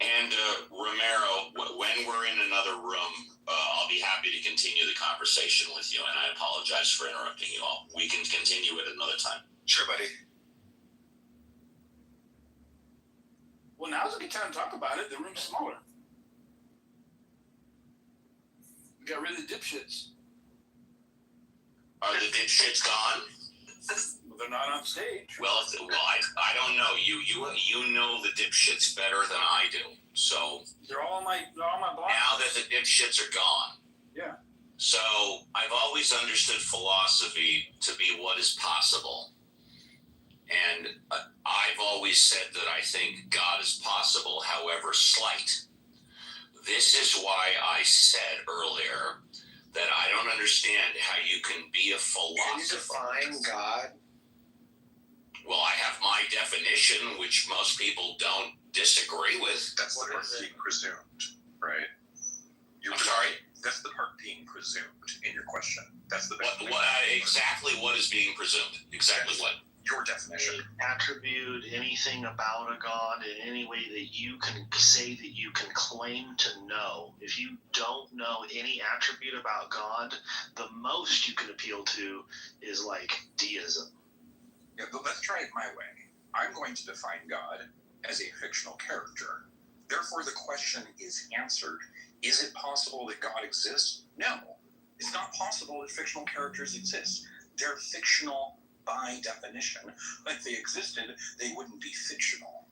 And Romero, when we're in another room, I'll be happy to continue the conversation with you, and I apologize for interrupting you all. We can continue it another time.
Sure, buddy.
Well, now's a good time to talk about it. The room's smaller. We got rid of the dipshits.
Are the dipshits gone?
Well, they're not on stage.
Well, I don't know. You know the dipshits better than I do. So
They're all on my block.
now that the dipshits are gone.
Yeah.
So I've always understood philosophy to be what is possible. And I've always said that I think God is possible, however slight. This is why I said earlier that I don't understand how you can be a philosopher.
Can you define God?
Well, I have my definition, which most people don't disagree with.
That's the part being presumed, right?
I'm sorry?
That's the part being presumed in your question. That's the
Exactly what is being presumed? Exactly what?
Your definition.
Attribute anything about a god in any way that you can say that you can claim to know. If you don't know any attribute about God, the most you can appeal to is like deism.
Yeah, but let's try it my way. I'm going to define God as a fictional character. Therefore, the question is answered. Is it possible that God exists? No. It's not possible that fictional characters exist. They're fictional by definition. If they existed, they wouldn't be fictional.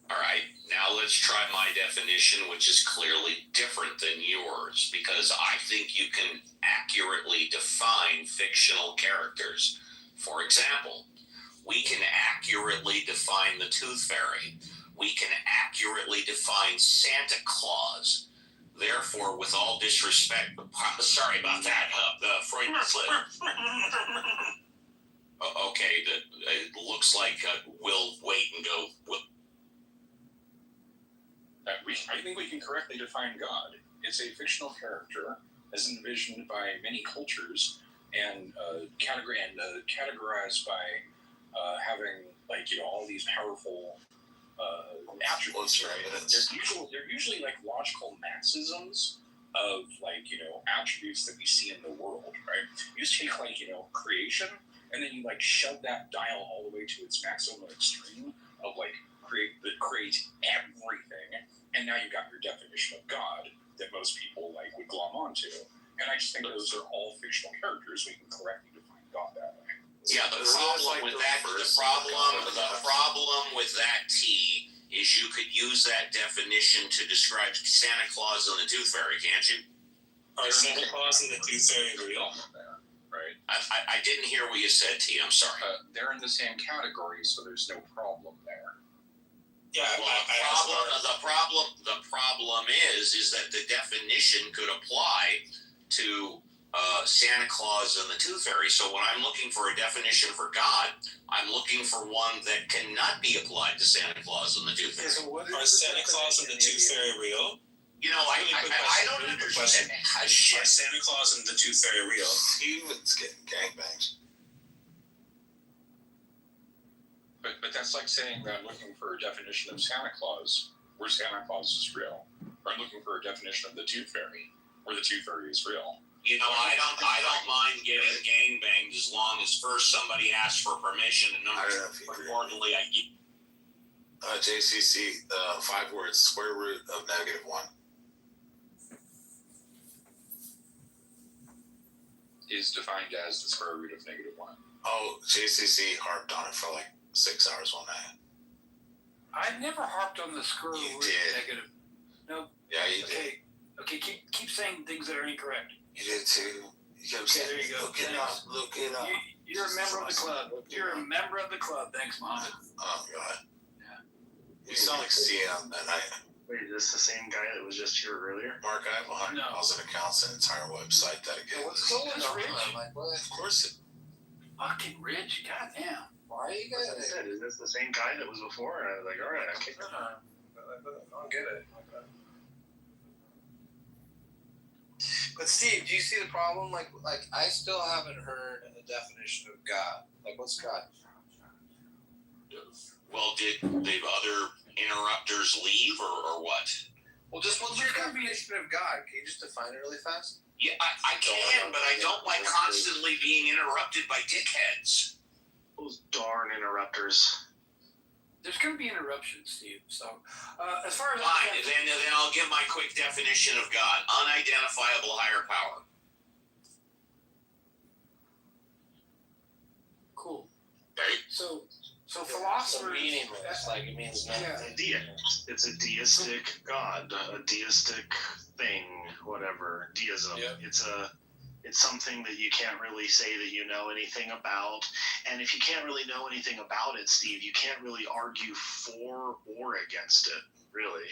All right, now let's try my definition, which is clearly different than yours, because I think you can accurately define fictional characters. For example, we can accurately define the Tooth Fairy. We can accurately define Santa Claus. Therefore, with all disrespect, sorry about that, the Freudian slip. Okay, it looks like we'll wait and go.
I think we can correctly define God. It's a fictional character as envisioned by many cultures and categorized by having all these powerful attributes, right? They're usually like logical maxisms of like, attributes that we see in the world, right? You just take like, creation, and then you like shove that dial all the way to its maximum extreme of like create everything, and now you got your definition of God that most people like would glom onto. And I just think those are all fictional characters. We can correctly define God that way.
Yeah, the problem with that, the problem with that, T, is you could use that definition to describe Santa Claus and the Tooth Fairy, can't you?
Are Santa Claus and the Tooth Fairy real?
Right.
I didn't hear what you said, T. I'm sorry.
They're in the same category, so there's no problem there.
Yeah.
Well, the problem is that the definition could apply to Santa Claus and the Tooth Fairy. So when I'm looking for a definition for God, I'm looking for one that cannot be applied to Santa Claus and the Tooth Fairy.
So are Santa Claus and the Tooth Fairy real?
I don't understand.
Are Santa Claus and the Tooth Fairy real?
Steven's getting gangbangs.
But that's like saying that I'm looking for a definition of Santa Claus, where Santa Claus is real. Or I'm looking for a definition of the Tooth Fairy, where the Tooth Fairy is real.
I don't mind getting gangbanged as long as first somebody asks for permission, and number importantly, I give.
JCC, 5 words, square root of -1.
Is defined as the square root of -1.
Oh, JCC harped on it for like 6 hours one night.
I've never harped on the square root of negative. No.
Yeah, you did.
Okay, keep saying things that are incorrect.
You did too. You kept saying,
there you go.
Look it up.
You're a member of the club. You're a member of the club. Thanks, Mom.
Oh, God. Yeah. You sound like CM that night.
Wait, is this the same guy that was just here earlier?
Mark, I have 100,000 accounts and an entire website dedicated to this.
What's Rich?
Like, what? Of course it.
Fucking Rich. Goddamn.
Why are you guys?
Like I said, is this the same guy that was before? And I was like, all right, okay.
I don't get it. But Steve, do you see the problem? Like I still haven't heard a definition of God. Like, what's God?
Well, did the other interrupters leave or what?
Well, just what's your definition of God? Can you just define it really fast?
Yeah, I can, but I don't like constantly being interrupted by dickheads.
Those darn interrupters.
There's going to be interruptions, Steve. So, as far as
fine, then I'll give my quick definition of God: unidentifiable higher power.
Cool.
Okay.
So philosophers.
Meaningless. Like it means nothing.
Yeah. It's a deistic God, a deistic thing, whatever. Deism. Yep. It's something that you can't really say that you know anything about. And if you can't really know anything about it, Steve, you can't really argue for or against it, really.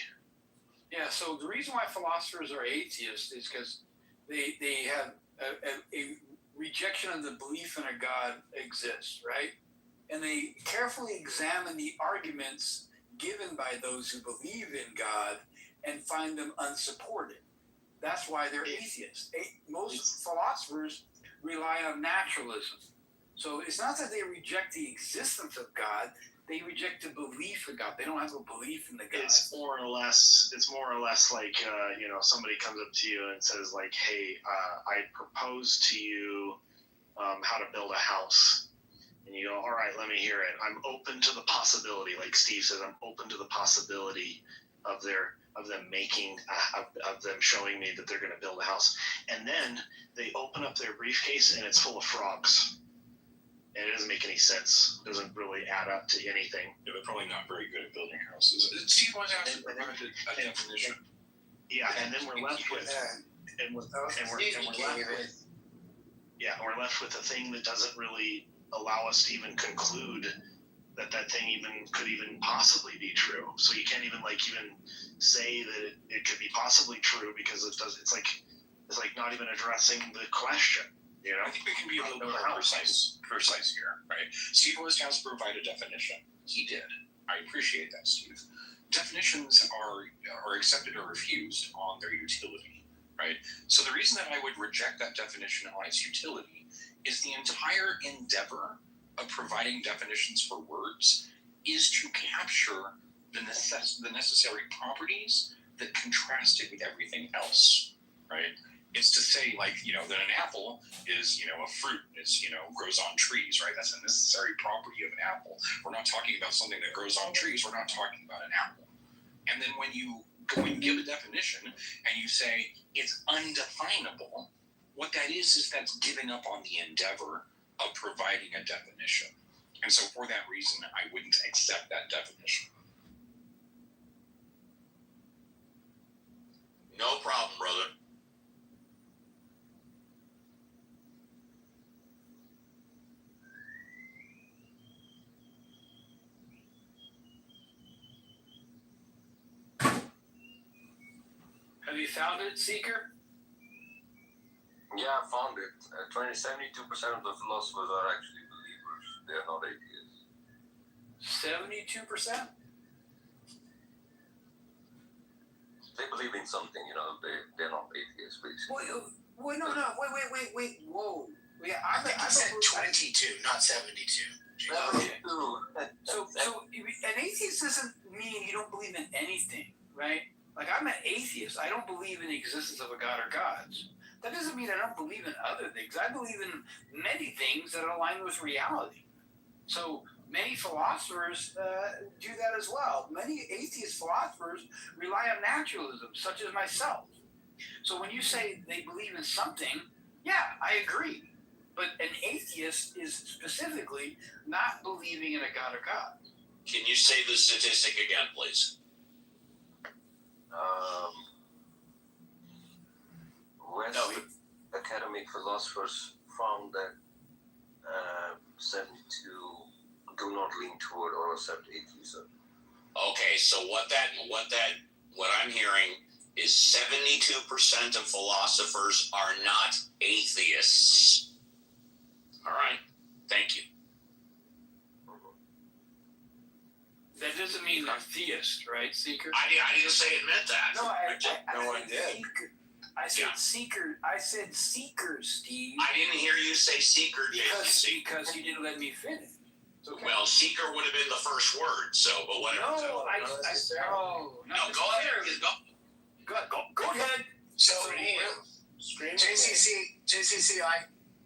Yeah, so the reason why philosophers are atheists is because they have a rejection of the belief in a God exists, right? And they carefully examine the arguments given by those who believe in God and find them unsupported. That's why they're atheists. Most philosophers rely on naturalism. So it's not that they reject the existence of God, they reject the belief in God. They don't have a belief in the God.
It's more or less like, somebody comes up to you and says like, hey, I propose to you how to build a house. And you go, all right, let me hear it. I'm open to the possibility, like Steve says, I'm open to the possibility of them showing me that they're going to build a house. And then they open up their briefcase and it's full of frogs. And it doesn't make any sense. It doesn't really add up to anything.
Yeah, they're probably not very good at building houses. Steve wants to ask a definition.
Yeah, and then we're left with we're left with a thing that doesn't really allow us to even conclude that thing could even possibly be true. So you can't even say that it could be possibly true because it's like not even addressing the question. You know?
I think we can be a little bit more precise here, right? Steve was has to provide a definition. He did. I appreciate that, Steve. Definitions are accepted or refused on their utility, right? So the reason that I would reject that definition on its utility is the entire endeavor of providing definitions for words is to capture the necessary properties that contrast it with everything else, right? It's to say, like, that an apple is, a fruit, it's, grows on trees, right? That's a necessary property of an apple. We're not talking about something that grows on trees. We're not talking about an apple. And then when you go and give a definition and you say it's undefinable, what that is that's giving up on the endeavor of providing a definition. And so for that reason, I wouldn't accept that definition.
No problem, brother.
Have you found it, Seeker?
Yeah, I found it. 72% of the philosophers are actually believers. They are not atheists.
72%?
They believe in something, they're not atheists, basically.
No. Wait. Whoa. Yeah, I
said 22, not 72.
So an atheist doesn't mean you don't believe in anything, right? Like, I'm an atheist. I don't believe in the existence of a god or gods. That doesn't mean I don't believe in other things. I believe in many things that align with reality. So many philosophers do that as well. Many atheist philosophers rely on naturalism, such as myself. So when you say they believe in something, yeah, I agree. But an atheist is specifically not believing in a god or god.
Can you say the statistic again, please?
West academic philosophers found that 72 do not lean toward or accept atheism.
Okay, so what I'm hearing is 72% of philosophers are not atheists. All right, thank you.
That doesn't mean they're theists, right, Seeker?
I didn't say it meant that.
No, I
did.
Seeker. I said seeker. I said seeker, Steve.
I didn't hear you say seeker,
because you didn't let me finish. Okay.
Well, seeker would have been the first word, but whatever.
No,
go ahead.
Go ahead.
So, JCC,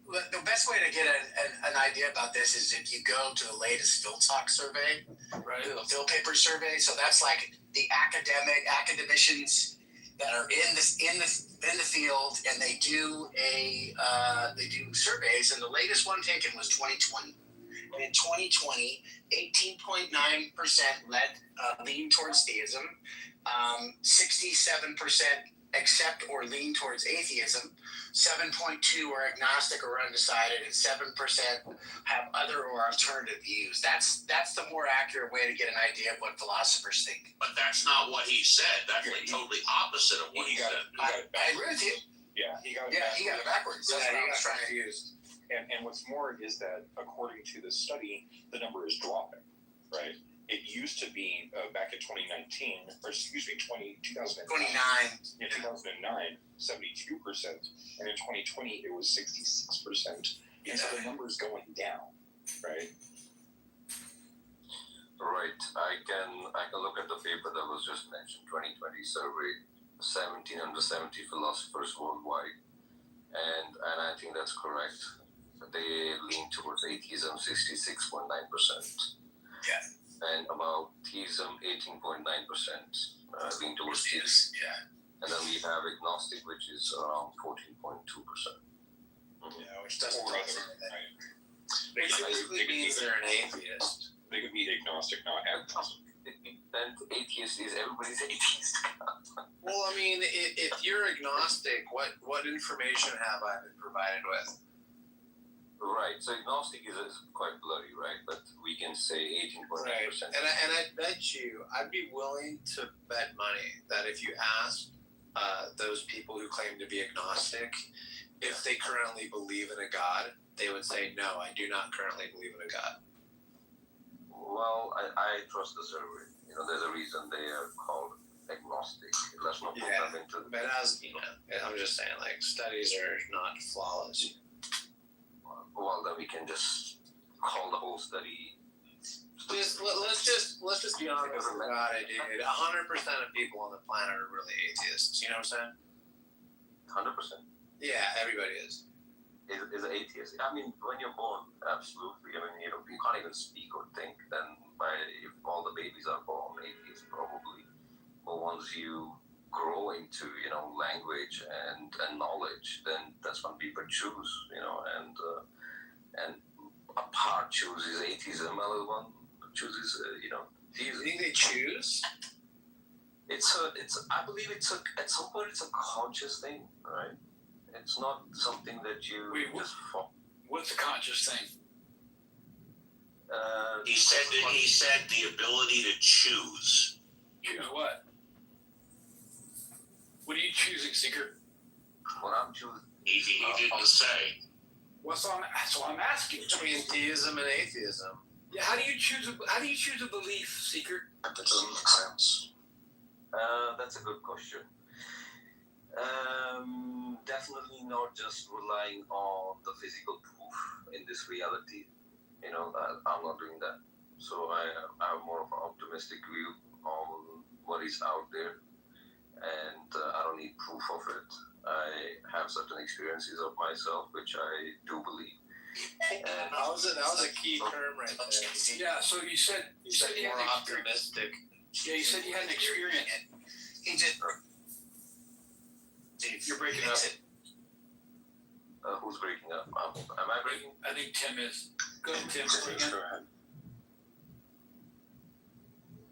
the best way to get an idea about this is if you go to the latest PhilTalk survey,
right?
The Phil Paper survey. So that's like the academicians that are in the field, and they do surveys. And the latest one taken was 2020. And in 2020, 18.9% lean towards theism, 67% accept or lean towards atheism, 7.2% are agnostic or undecided, and 7% have other or alternative views. That's the more accurate way to get an idea of what philosophers think.
But that's not what he said. That's like totally opposite of what he said.
I agree with you.
Yeah, he got
it backwards. That's what I was trying to use.
And what's more is that according to the study, the number is dropping, right? It used to be back in 2019, or excuse me, 2009. In 2009, 72%, and in 2020 it was 66%. And so the number's going down, right?
Right. I can look at the paper that was just mentioned, 2020 survey, 1,770 philosophers worldwide, and I think that's correct. They lean towards atheism, 66.9%.
Yeah.
And about theism, 18.9% lean towards theism.
Yeah.
And then we have agnostic, which is around 14.2%.
Yeah, which doesn't
Or other, right? They
basically means they're an atheist.
They could be agnostic, not agnostic.
And atheist is everybody's atheist.
Well, I mean, if you're agnostic, what information have I been provided with?
Right, so agnostic is quite blurry, right? But we can say 18.9%.
Right, and I bet you, I'd be willing to bet money that if you asked those people who claim to be agnostic if they currently believe in a God, they would say, no, I do not currently believe in a God.
Well, I trust the survey. There's a reason they are called agnostic. Let's not put them into...
But I'm just saying, like, studies are not flawless.
Well, then we can just call the whole study
Let's just be honest about it, dude. 100% of people on the planet are really atheists. You know what I'm saying?
100%.
Yeah, everybody is.
Is an atheist. I mean, when you're born, absolutely. I mean, you can't even speak or think. Then, if all the babies are born atheists, probably. But once you grow into, language and knowledge, then that's when people choose, and a part chooses atheism, other one chooses, theism.
You think they choose?
I believe at some point it's a conscious thing, right? It's not something that you just follow.
What's a conscious thing?
He said the ability to choose.
Choose what? What are you choosing, Seeker?
What I'm choosing.
He didn't say.
That's what I'm asking.
Between theism and atheism.
Yeah, how do you choose a belief, Seeker?
That doesn't make sense.
That's a good question. Definitely not just relying on the physical proof in this reality. I'm not doing that. So I have more of an optimistic view on what is out there, and I don't need proof of it. I have certain experiences of myself, which I do believe. And
that was a key term right there.
Yeah. So you said you
more
had
optimistic.
Yeah, you said you had an experience.
He just.
You're breaking up.
Who's breaking up? Am I breaking?
I think Tim is. Go ahead, Tim.
Go ahead.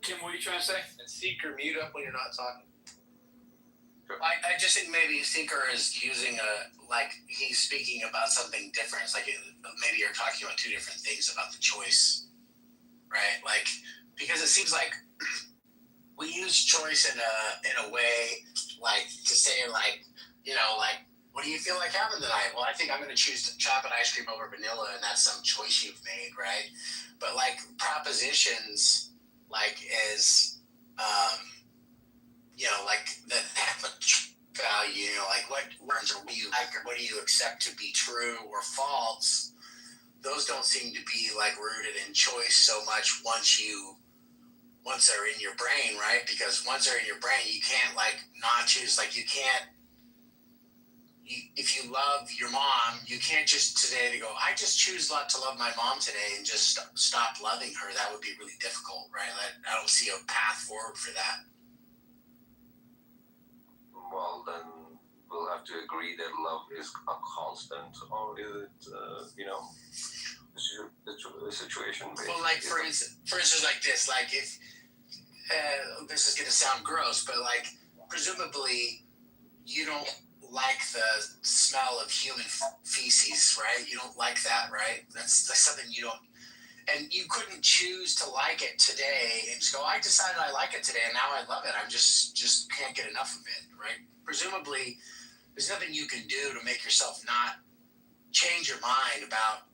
Tim, what are you trying to say?
And Seeker, mute up when you're not talking.
I just think maybe Seeker is using he's speaking about something different. It's like maybe you're talking about two different things about the choice, right? Like, because it seems like we use choice in a way like to say what do you feel like having tonight? Well, I think I'm going to choose chocolate ice cream over vanilla, and that's some choice you've made, right? But like propositions, is that have a value, what words are you like, or what do you accept to be true or false? Those don't seem to be rooted in choice so much once they're in your brain, right? Because once they're in your brain, you can't not choose. You can't. If you love your mom, you can't just today go, I just choose not to love my mom today and just stop loving her. That would be really difficult, right? I don't see a path forward for that.
Well, then we'll have to agree that love is a constant, or is it, situation based?
Well, for instance, like this, if this is going to sound gross, but presumably you don't like the smell of human feces, right? You don't like that, right? That's something you don't, and you couldn't choose to like it today and just go, I decided I like it today and now I love it. I just can't get enough of it, right? Presumably, there's nothing you can do to make yourself not change your mind about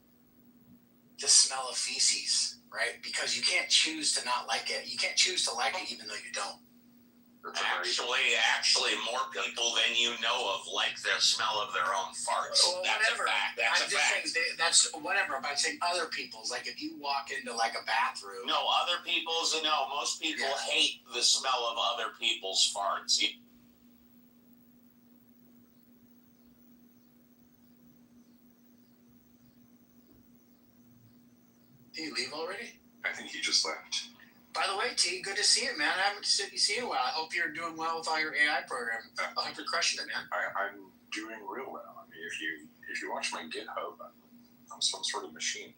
the smell of feces, right? Because you can't choose to not like it. You can't choose to like it even though you don't.
Actually, more people than you know of like the smell of their own farts.
Well,
that's
whatever.
a fact. That's
I'm
a
just
fact.
saying that's whatever. But I'm saying other people's, if you walk into a bathroom.
No, other people's. No, most people hate the smell of other people's farts.
Did you leave already?
I think he just left.
By the way, T, good to see you, man. I haven't seen you in a while. I hope you're doing well with all your AI program. I hope you're crushing it, man.
I'm doing real well. I mean, if you watch my GitHub, I'm some sort of machine.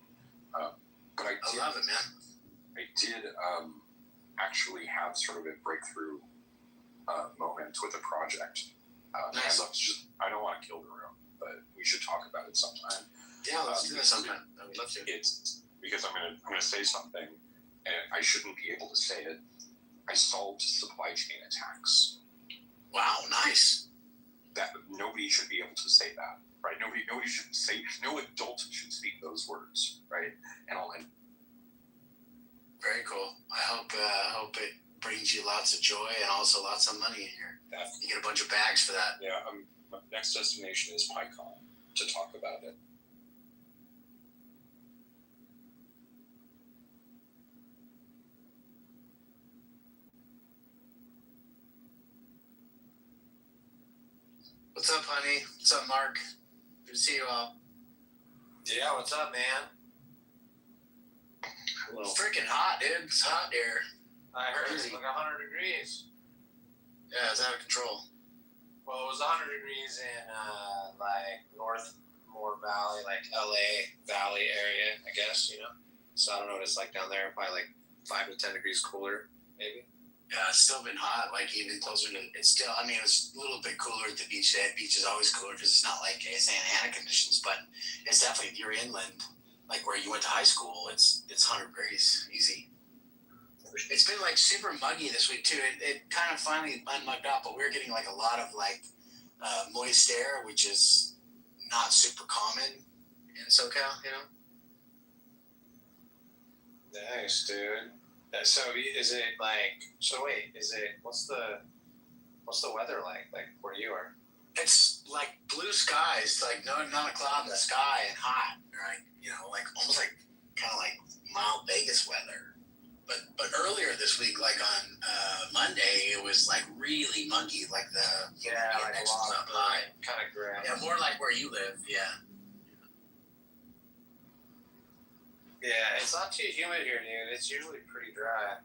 But I
love it, man.
I did actually have sort of a breakthrough moment with a project.
Nice.
I don't want to kill the room, but we should talk about it sometime.
Yeah, let's do that sometime. I would love to.
It's because I'm gonna say something, and I shouldn't be able to say it. I solved supply chain attacks.
Wow, nice.
That nobody should be able to say that, right? Nobody should say. No adult should speak those words, right? And I'll end.
Very cool. I hope it brings you lots of joy and also lots of money in here. You get a bunch of bags for that.
Yeah. My next destination is PyCon to talk about it.
What's up, honey? What's up, Mark? Good to see you all.
Yeah, what's up, man?
Hello. Freaking hot, dude. It's hot here.
I heard
Crazy.
it's like 100 degrees.
Yeah, it's out of control.
Well, it was 100 degrees in like Northmore Valley, like LA Valley area, I guess, you know. So I don't know what it's like down there. Probably like 5 to 10 degrees cooler, maybe.
Yeah, it's still been hot, like even closer to, it's still, I mean, it's a little bit cooler at the beach. The beach is always cooler because it's not like Santa Ana conditions, but it's definitely, if you're inland, like where you went to high school, it's 100 degrees, easy. It's been like super muggy this week too. It kind of finally unmugged up, but we're getting like a lot of like moist air, which is not super common in SoCal, you know?
Nice, dude. So is it like? So wait, is it? What's the weather like? Like where you are?
It's like blue skies, like not a cloud in the sky and hot, right? You know, like almost like kind of like mild Vegas weather. But earlier this week, like on Monday, it was like really muggy, like the
Like
index
a lot
was
of
up high.
kind of gray.
Yeah, more like where you live. Yeah.
Yeah, it's not too humid here, dude. It's usually pretty dry.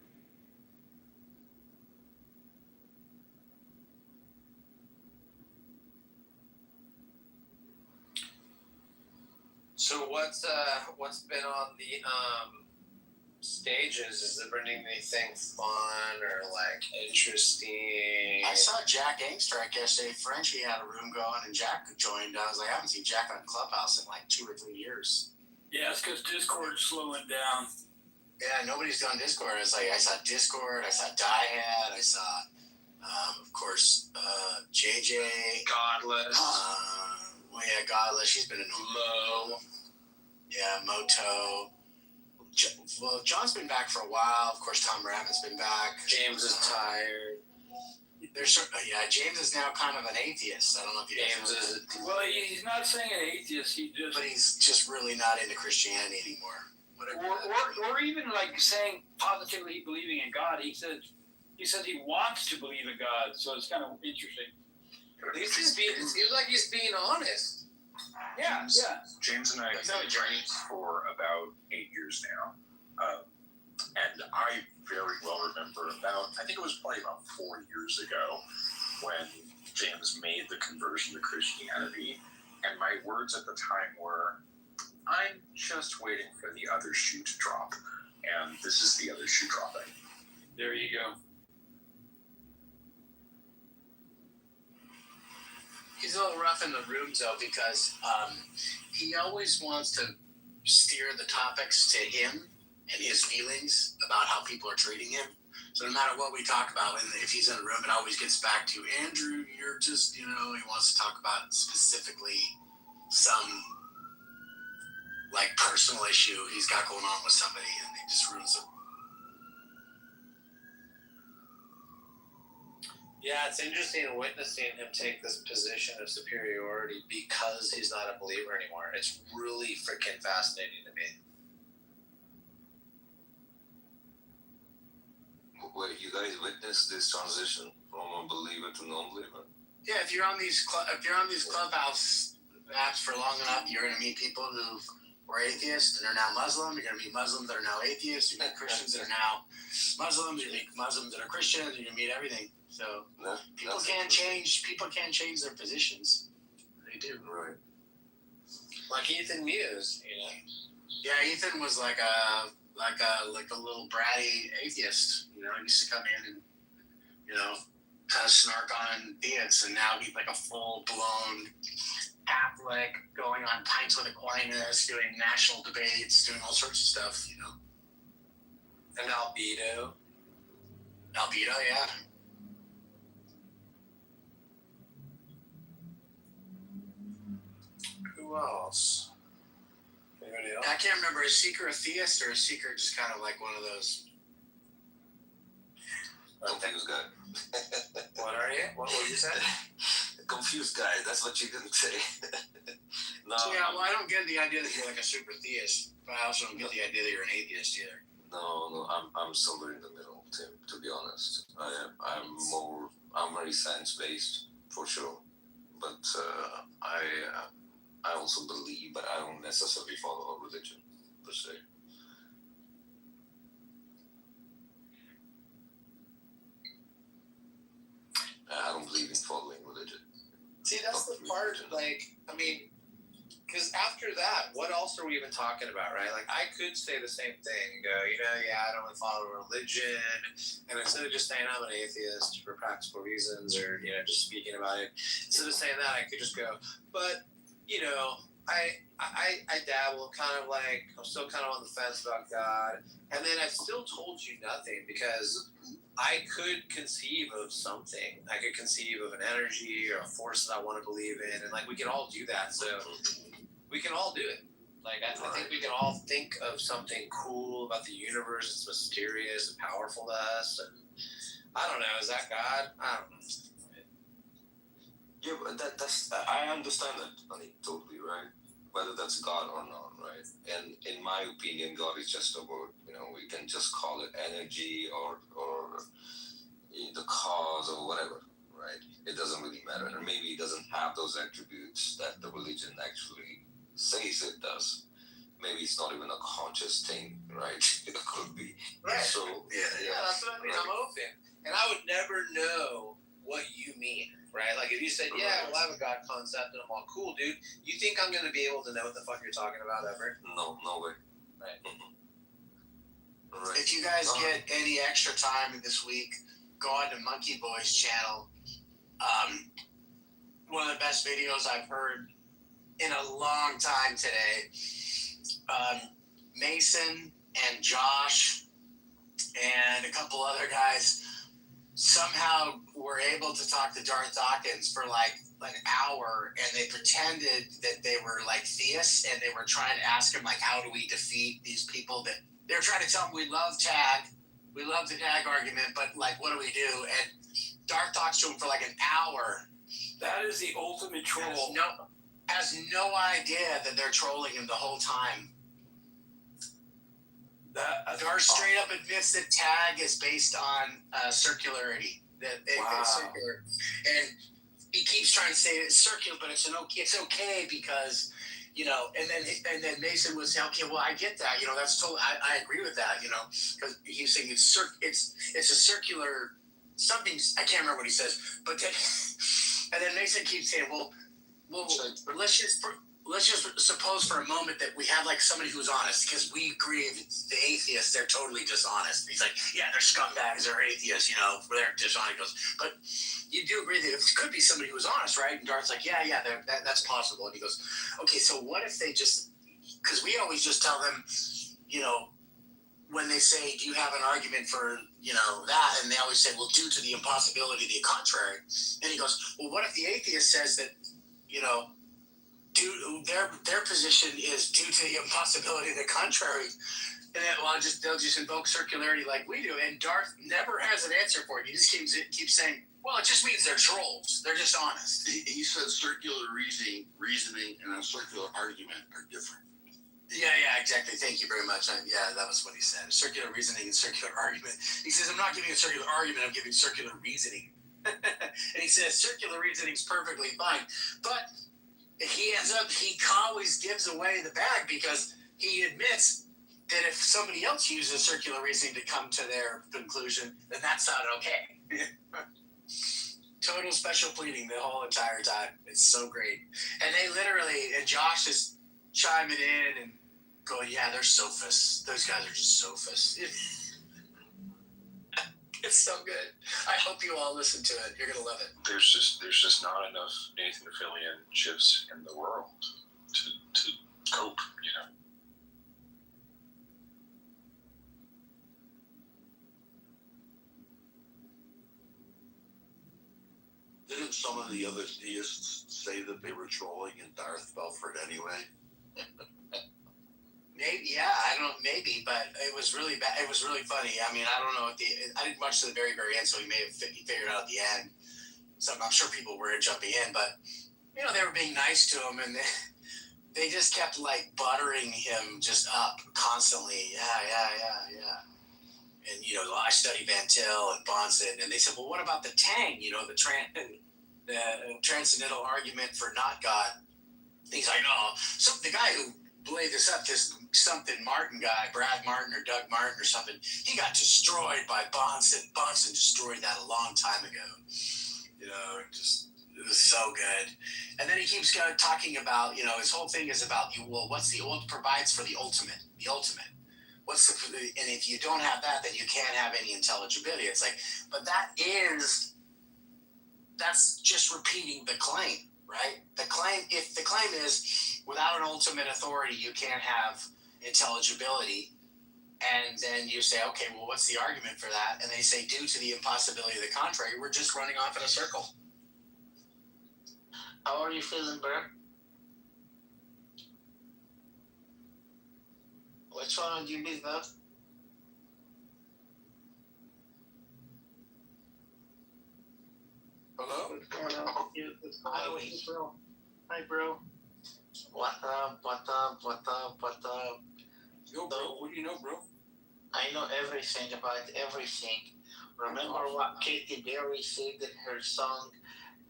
So what's been on the stages? Has there been anything fun or like interesting?
I saw Jack Angstrak yesterday. Frenchie had a room going, and Jack joined. I was like, I haven't seen Jack on Clubhouse in like 2 or 3 years.
Yeah, it's because Discord's slowing down.
Yeah, nobody's done Discord. It's like I saw Discord, I saw Diehad, I saw, of course, JJ.
Godless.
Well, yeah, Godless. She's been in
Mo.
Yeah, Moto. Well, John's been back for a while. Of course, Tom Rabbit's been back.
James is tired.
James is now kind of an atheist. I don't know if you guys know that.
Well, he's not saying an atheist.
But he's just really not into Christianity anymore.
Or even like saying positively believing in God. He says he wants to believe in God. So it's kind of interesting.
At least it seems like he's being honest.
Yeah.
James and I have been friends for about 8 years now. And I very well remember I think it was probably about 4 years ago when James made the conversion to Christianity. And my words at the time were, I'm just waiting for the other shoe to drop. And this is the other shoe dropping.
There you go.
He's a little rough in the rooms though because he always wants to steer the topics to him and his feelings about how people are treating him. So no matter what we talk about, and if he's in a room, it always gets back to Andrew. You're just, he wants to talk about specifically some like personal issue he's got going on with somebody, and it just ruins it.
Yeah, it's interesting witnessing him take this position of superiority because he's not a believer anymore. It's really freaking fascinating to me.
Wait, you guys witnessed this transition from a believer to non-believer?
Yeah, if you're on these clubhouse apps for long enough, you're gonna meet people who were atheists and are now Muslim. You're gonna meet Muslims that are now atheists. You're gonna meet Christians that are now Muslims. You're gonna meet Muslims that are Christians. You're gonna meet everything. So people can't change their positions. They do.
Right.
Like Ethan Muse,
Yeah, Ethan was like a little bratty atheist. He used to come in and kind of snark on deists, and now he's like a full blown Catholic, going on Pints with Aquinas, doing national debates, doing all sorts of stuff.
And Albedo,
yeah.
Who else? Anybody else?
I can't remember. Is Seeker a theist or is Seeker just kind of like one of those?
Confused guy.
What are you? What you say?
Confused guy. That's what you didn't say. No.
Yeah, well, I don't get the idea that you're like a super theist, but I also don't get the idea that you're an atheist either.
No, I'm somewhere in the middle, Tim. To be honest, I'm very science based for sure, but I also believe, but I don't necessarily follow a religion per se. I don't believe in following religion.
See, that's the part, like, I mean, because after that, what else are we even talking about, right? Like, I could say the same thing, go, I don't really follow religion, and instead of just saying I'm an atheist for practical reasons, or, just speaking about it, instead of saying that, I could just go, but, I dabble, kind of like, I'm still kind of on the fence about God, and then I've still told you nothing, because I could conceive of something. I could conceive of an energy or a force that I want to believe in, and like we can all do that. So we can all do it. Like I think we can all think of something cool about the universe. It's mysterious and powerful to us. And I don't know. Is that God? I don't know.
Yeah, but that's I understand that. I mean, totally right. Whether that's God or not, right? And in my opinion, God is just about, we can just call it energy or the cause or whatever, right? It doesn't really matter. And maybe it doesn't have those attributes that the religion actually says it does. Maybe it's not even a conscious thing, right? It could be.
Right.
So,
yeah, that's what I mean. Right. I'm open. And I would never know what you mean, right? Like if you said, yeah, well, I have a God concept, and I'm all, cool, dude. You think I'm going to be able to know what the fuck you're talking about ever?
No way.
Right.
Right. If you guys get any extra time this week, go on to Monkey Boy's channel. One of the best videos I've heard in a long time today. Mason and Josh and a couple other guys somehow were able to talk to Darth Dawkins for like an hour, and they pretended that they were like theists, and they were trying to ask him like, how do we defeat these people that they were trying to tell him we love tag, we love the tag argument, but like what do we do? And Darth talks to him for like an hour.
That is the ultimate troll.
Has no idea that they're trolling him the whole time. Darth straight up admits that tag is based on circularity. That it's circular, and he keeps trying to say it's circular, but it's okay because and then Mason was saying, okay, well I get that, that's totally I agree with that, because he's saying it's a circular something. I can't remember what he says, but then, and then Mason keeps saying, well let's just suppose for a moment that we have like somebody who's honest, because we agree the atheists, they're totally dishonest. He's like, yeah, they're scumbags, they're atheists, they're dishonest. He goes, but you do agree that it could be somebody who's honest, right? And Darth's like, yeah, that's possible. And he goes, okay, so what if they just, because we always just tell them, when they say, do you have an argument for, that? And they always say, well, due to the impossibility of the contrary. And he goes, well, what if the atheist says that, their position is due to the impossibility of the contrary, and then they'll just invoke circularity like we do. And Darth never has an answer for it. He just keeps saying, well, it just means they're trolls. They're just honest.
He said circular reasoning and a circular argument are different.
Yeah, exactly. Thank you very much. That was what he said. Circular reasoning and circular argument. He says, I'm not giving a circular argument, I'm giving circular reasoning. And he says, circular reasoning is perfectly fine. But he always gives away the bag, because he admits that if somebody else uses circular reasoning to come to their conclusion, then that's not okay. Total special pleading the whole entire time. It's so great. And they literally, and Josh is chiming in and going, yeah, they're sophists. Those guys are just sophists. It's so good. I hope you all listen to it. You're gonna love it.
There's just not enough Nathan Fillion chips in the world to cope,
Didn't some of the other theists say that they were trolling and Darth fell for it anyway?
Maybe, maybe, but it was really bad. It was really funny. I mean, I don't know I didn't watch to the very, very end, so he may have figured out at the end. So I'm sure people were jumping in, but they were being nice to him, and they just kept like buttering him just up constantly. Yeah. And I study Van Til and Bonson, and they said, well, what about the Tang? The the transcendental argument for not God. He's like, no. So the guy who laid this up, this something Martin guy, Brad Martin or Doug Martin or something, he got destroyed by Bunsen. Bunsen destroyed that a long time ago. You know, it was so good. And then he keeps talking about, his whole thing is about, what's the old provides for the ultimate. And if you don't have that, then you can't have any intelligibility. It's like, but that's just repeating the claim, right? If the claim is without an ultimate authority, you can't have intelligibility. And then you say, okay, well, what's the argument for that? And they say, due to the impossibility of the contrary, we're just running off in a circle.
How are you feeling, bro? Which one would you be, though?
Hello?
What's going on with you? What's going on with you, bro? Hi, bro.
What up?
Yo, bro, what do you know, bro?
I know everything about everything. Remember what Katy Perry said in her song?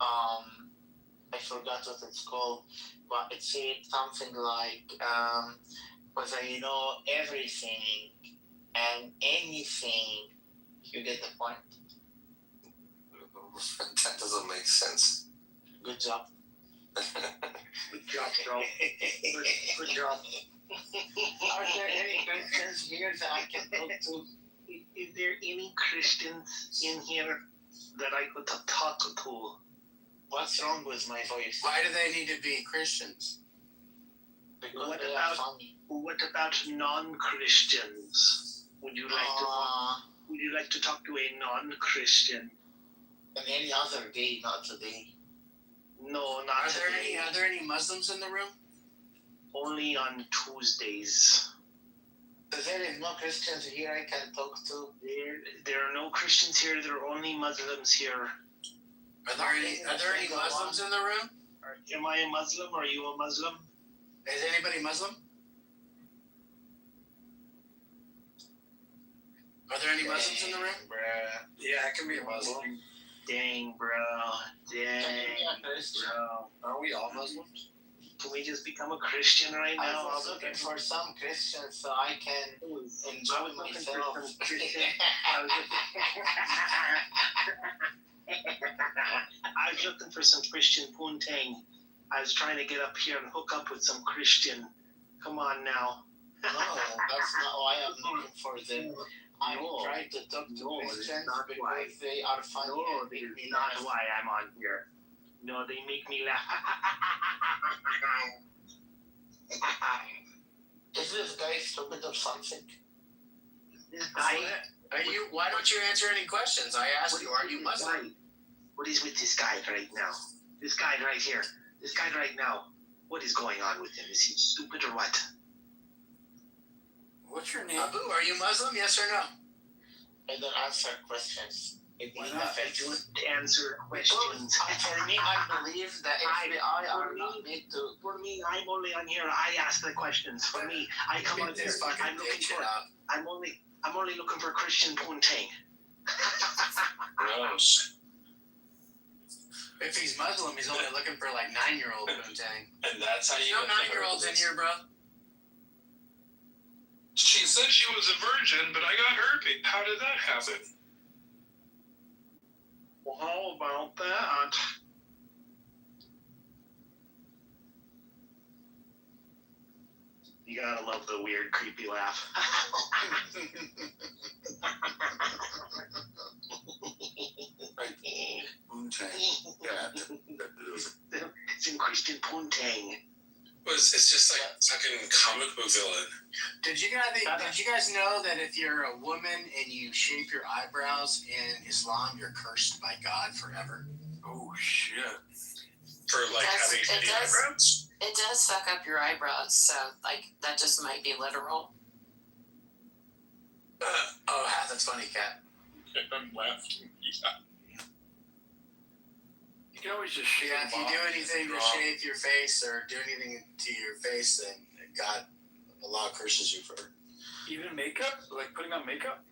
I forgot what it's called, but it said something like, because I know everything and anything. You get the point?
That doesn't make sense.
Good job.
Good job, bro. Good job.
Are there any Christians here that I can talk to?
Is there any Christians in here that I could talk to?
What's wrong with my voice?
Why do they need to be Christians?
Because
What
they
about-
are funny.
What about non-Christians? Would you like to talk to a non-Christian?
And any other day, not today.
No, not today.
Are there any Muslims in the room?
Only on Tuesdays.
So there is no Christians here I can talk to.
There are no Christians here. There are only Muslims here.
Are there any Muslims in the room?
Am I a Muslim? Are you a Muslim?
Is anybody Muslim? Are there any Muslims in the room?
Bruh.
Yeah, I can be a Muslim.
Dang, bro. Bro.
Are we all Muslims?
Can we just become a Christian right
I
now?
was looking for some Christians so I can enjoy myself.
I was looking for some Christian poontang. I was trying to get up here and hook up with some Christian. Come on now.
No, that's not why I'm looking for them. I try to talk to Christians because they are funny and make me
not
laugh.
why I'm on here. No, they make me laugh.
Is this guy stupid or something?
This guy.
Why don't you answer any questions? I asked you, are you Muslim?
What is with this guy right now? This guy right here. This guy right now. What is going on with him? Is he stupid or what?
What's your name?
Abu, are you Muslim? Yes or no?
I don't answer questions.
Why not? I don't answer questions.
For me, I believe that FBI are not made to.
For me, I'm only on here. I ask the questions. For me, I come on here. I'm looking for. I'm only looking for Christian poontang.
Gross.
If he's Muslim, he's only looking for like 9-year-old poontang.
And that's how you
No 9-year-olds in here, bro.
She said she was a virgin, but I got herpes. How did that happen?
Well, how about that? You gotta love the weird, creepy laugh. It's in Christian poontang.
It's just like fucking comic book villain.
Did you guys know that if you're a woman and you shape your eyebrows in Islam, you're cursed by God forever?
Oh shit! For like having shitty eyebrows.
It does fuck up your eyebrows, so like that just might be literal.
That's funny, Kat.
I'm laughing. Yeah.
You can always just shave
If you do anything to shave your face or do anything to your face, then God, Allah curses you for.
Even makeup, like putting on makeup.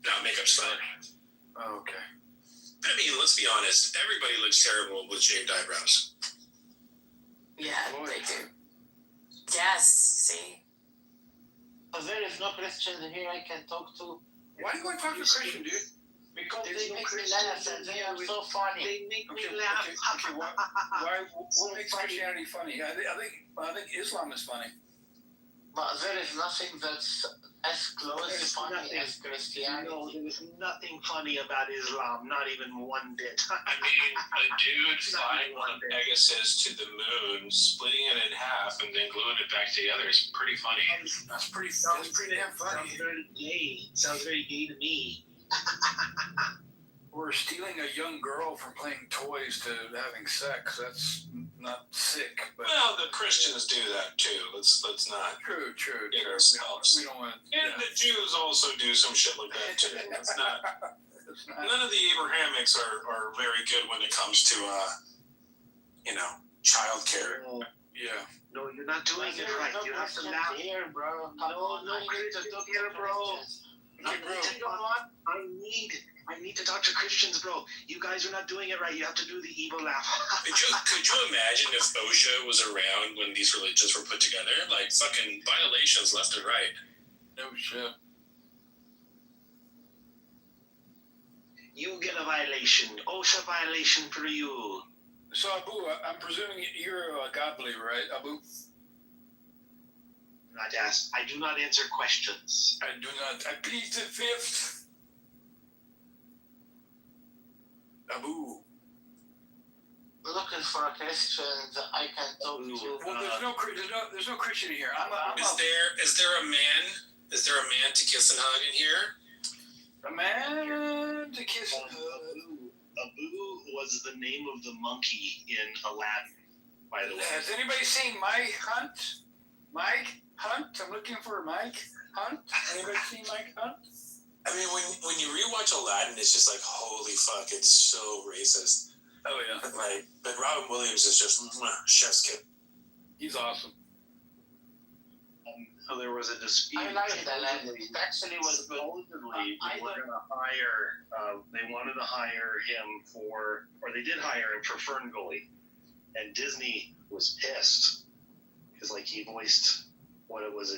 No, makeup's fine.
Oh, okay.
But I mean, let's be honest. Everybody looks terrible with shaved eyebrows.
Yeah, they do. Yes, see?
But there is no Christian here I can talk to.
Why do you want to talk to a Christian, dude?
Because
There's
they
no
make me
Christian
laugh and they are so funny.
They make me
Okay,
laugh.
okay, what makes Christianity funny? I think Islam is funny.
But there is nothing that's as close to
There's
funny
nothing.
as Christianity.
No, there's nothing funny about Islam, not even one bit.
I mean, a dude flying on a Pegasus to the moon, splitting it in half, and then gluing it back together is pretty funny.
That's pretty damn funny.
Sounds very gay. Sounds very gay to me.
Or stealing a young girl from playing toys to having sex. That's not sick. But
Well, the Christians do that too. Let's not
true.
get ourselves.
We don't want.
And the Jews also do some shit like that too. It's not. None of the Abrahamics are very good when it comes to childcare.
Yeah.
No, you're not doing it right. You have to laugh.
Here, bro.
No Christians here, bro.
Okay, bro.
You know what? I need to talk to Christians, bro. You guys are not doing it right. You have to do the evil laugh.
Could you imagine if OSHA was around when these religions were put together? Like fucking violations left and right.
No shit.
You get a violation. OSHA violation for you.
So Abu, I'm presuming you're a God believer, right, Abu?
I do not answer questions.
I do not. I plead the fifth. Abu.
Looking for a Christian that I can talk to.
Well, there's no Christian here.
Is there a man to kiss and hug in here?
A man to kiss and hug.
Abu was the name of the monkey in Aladdin, by the way.
Has anybody seen Mike Hunt? Mike Hunt? I'm looking for Mike Hunt. Anybody seen Mike Hunt?
I mean, when you rewatch Aladdin, it's just like, holy fuck, it's so racist.
Oh yeah.
But Robin Williams is just chef's kiss.
He's awesome.
So there was a dispute.
I like that. It actually was good.
Supposedly, they were going to hire. They wanted to hire him they did hire him for Ferngully, and Disney was pissed because he voiced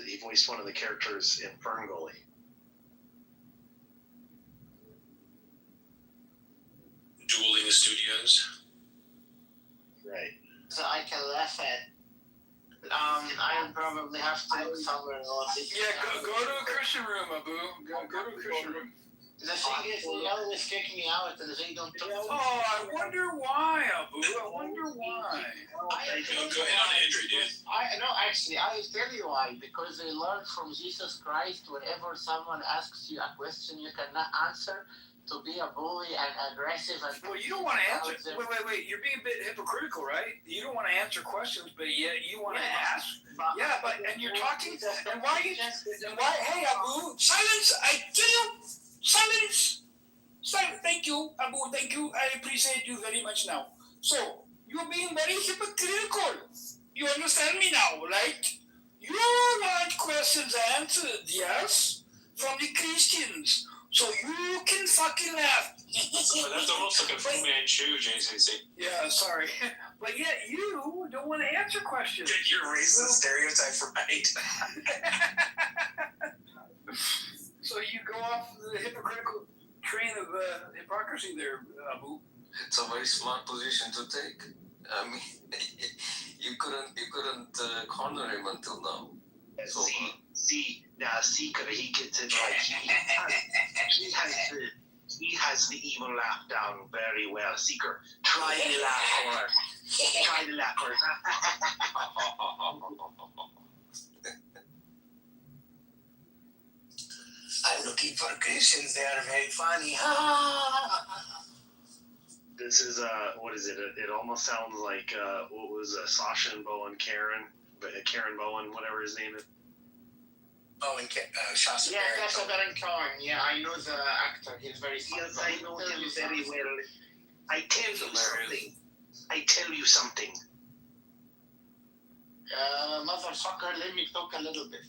he voiced one of the characters in Ferngully.
Dueling Studios.
Right.
So I can laugh at. I probably have to go somewhere else.
Yeah, go to a Christian room, Abu. Go to a Christian room.
The thing is, they always kick me out and they don't talk.
Oh, I wonder why, Abu. I wonder why.
Go ahead on Andrew, dude.
Actually, I will tell you why. Because they learned from Jesus Christ, whenever someone asks you a question you cannot answer, to be a bully and aggressive. And
well, you don't want to answer. Wait. You're being a bit hypocritical, right? You don't want to answer questions, but yet you want to ask. And you're talking. And why? Hey, Abu, silence! I tell you, silence. Silence. Thank you, Abu. Thank you. I appreciate you very much now. So you're being very hypocritical. You understand me now, right? You want questions answered, yes, from the Christians. So you can fucking laugh.
That's almost like a Fu Manchu, JCC.
Yeah, sorry. But yet you don't want to answer questions.
Get your racist stereotype right.
So you go off the hypocritical train of hypocrisy there, Abu.
It's a very smart position to take. I mean, you couldn't corner him until now. So,
Seeker, he gets it he has the evil laugh down very well. Seeker, try the laugh for her. Try the laugh for her.
I'm looking for Christians. They are very funny.
This is what is it? It almost sounds like what was Sasha and Bo and Karen Bowen, whatever his name is.
Bowen, Sacha Baron Cohen. Yeah, I know the actor. He's very funny.
Yes, I know him very well. I tell you something.
Motherfucker, let me talk a little bit.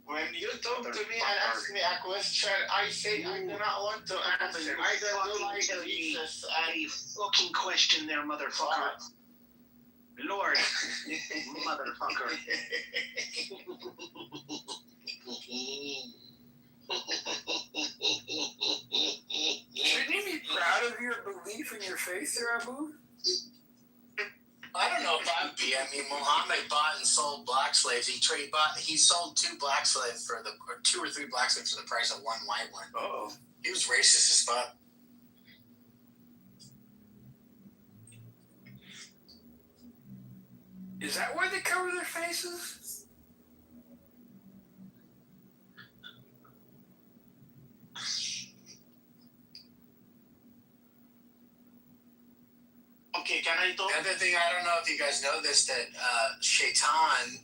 When you talk to me and ask me a question, I say I do not want to answer. I don't do like Jesus
a fucking question there, motherfucker. Lord, motherfucker.
Shouldn't you be proud of your belief in your faith there, Abu?
I don't know if I'd be. I mean, Muhammad bought and sold black slaves. He sold 2 black slaves or 2 or 3 black slaves for the price of 1 white one.
Oh.
He was racist as fuck.
Is that why they cover their faces?
Okay, can I talk?
Another thing, I don't know if you guys know this, that Shaitan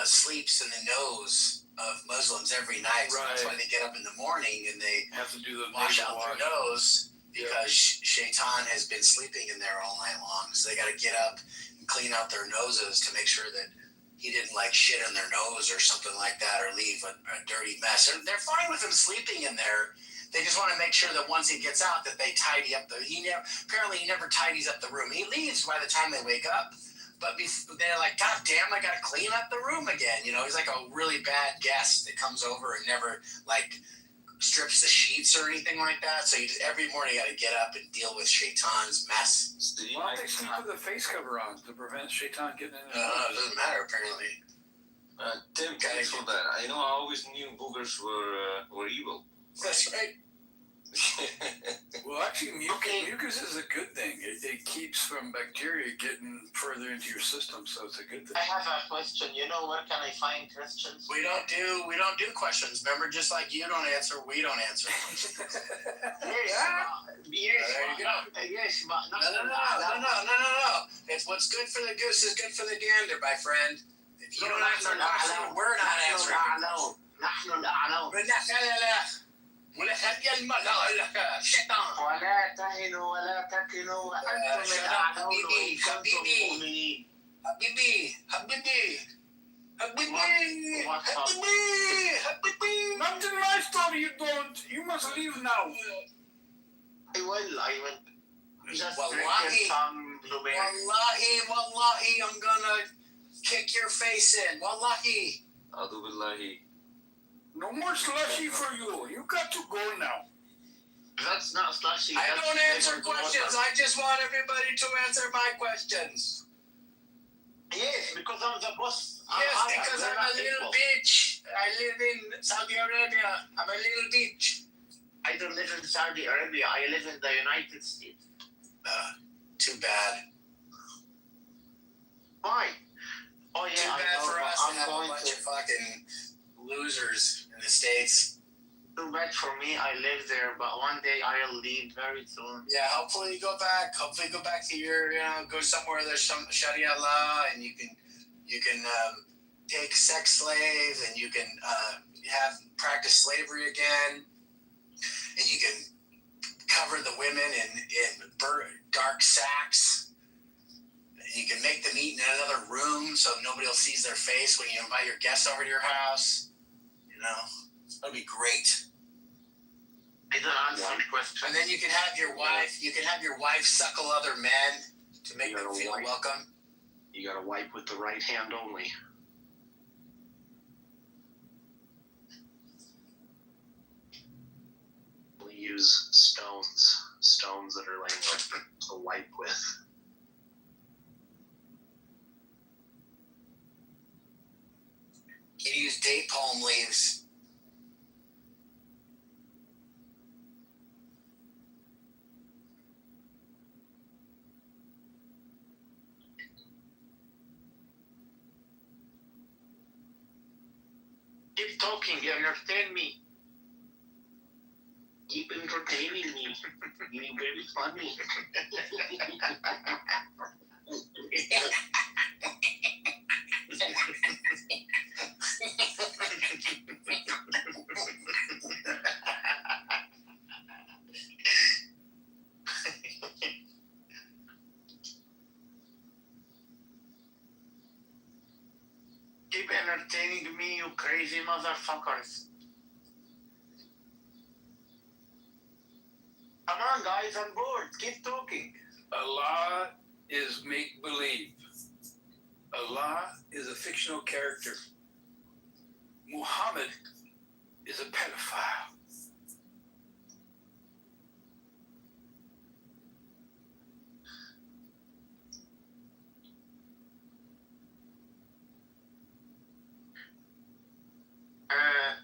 sleeps in the nose of Muslims every night. So that's why they get up in the morning and they
have to do the
wash out their nose because Shaitan has been sleeping in there all night long. So they got to get up and clean out their noses to make sure that he didn't like shit in their nose or something like that or leave a dirty mess. And they're fine with him sleeping in there. They just want to make sure that once he gets out that they tidy up apparently he never tidies up the room. He leaves by the time they wake up, but they're like, God damn, I got to clean up the room again. You know, he's like a really bad guest that comes over and never like strips the sheets or anything like that. So every morning you got to get up and deal with Shaitan's mess.
Why don't they sleep with a face cover on to prevent Shaitan getting in?
No, it doesn't matter apparently.
Tim, thanks for that. I know I always knew boogers were evil.
That's right.
Well, actually, mucus is a good thing. It keeps from bacteria getting further into your system, so it's a good thing.
I have a question. You know, where can I find Christians?
We don't do questions. Remember, just like you don't answer, we don't answer.
Yes, but
No. It's what's good for the goose is good for the gander, my friend. If you don't answer a question, we're not answering. ولا هدي الملائكة شيطان
ولا تهنوا ولا تكنوا وأنتم الأعلون إن كنتم مؤمنين.
حبيبي.
Nothing nice, Tony. You don't. You must leave now.
I will. Just
Wallahi,
some blueberries.
Wallahi, I'm gonna kick your face in. Wallahi.
A'udhu billahi.
No more slushy for you. You got to go now.
That's not slushy.
I don't answer questions. I just want everybody to answer my questions.
Yes, because I'm the boss.
Yes, because I'm a little bitch. I live in Saudi Arabia. I'm a little bitch.
I don't live in Saudi Arabia. I live in the United States.
Too bad.
Why? Oh yeah,
Too bad for us to have
going
a bunch of fucking losers in the States.
Too bad for me. I live there, but one day I'll leave very soon.
Yeah, hopefully you go back. Hopefully go back to your, go somewhere there's some Sharia law, and you can take sex slaves, and you can practice slavery again, and you can cover the women in dark sacks. You can make them eat in another room so nobody will see their face when you invite your guests over to your house. That'll be great.
I don't answer the question.
And then you can have your wife suckle other men to make them feel welcome.
You gotta wipe with the right hand only. We use stones that are laying there to wipe with.
You use date palm leaves.
Keep talking, you understand me? Keep entertaining me. You're very funny.
Keep entertaining me, you crazy motherfuckers. Come on, guys, on board. Keep talking.
Allah is make believe. Allah is a fictional character. Muhammad is a pedophile.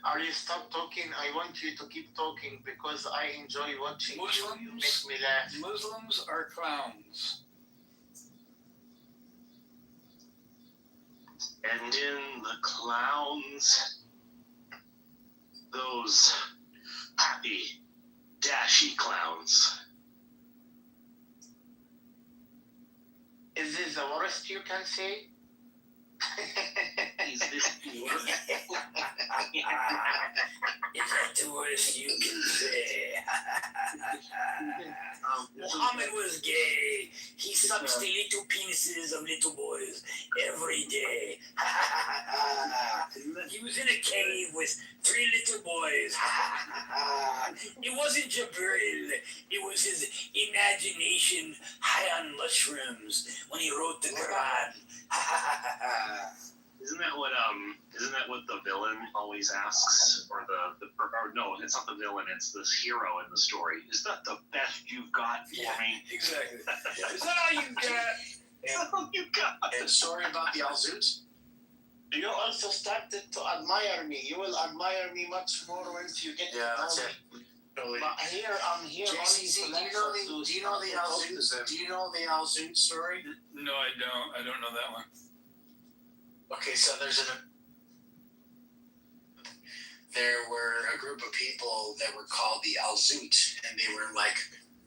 Are you stop talking? I want you to keep talking because I enjoy watching you. You make me laugh.
Muslims are clowns.
And in the clowns, those happy, dashy clowns.
Is this the worst you can say?
Is this the worst?
Is that the worst you can say? Muhammad was gay. He sucks the little penises of little boys every day. He was in a cave with 3 little boys. It wasn't Jabril. It was his imagination high on mushrooms when he wrote the Quran.
Isn't that what the villain always asks, or or no, it's not the villain, it's this hero in the story. Is that the best you've got for me?
Exactly. Is that all you got?
Is that all you got?
And story about the Al-Zut?
You also started to admire me. You will admire me much more once you get to know
that's
me.
it. Totally.
But here, I'm here
JCC,
only
do you know the Al-Zut? Do you know the Al-Zut story?
No, I don't. I don't know that one.
Okay, so there were a group of people that were called the Al-Zut, and they were like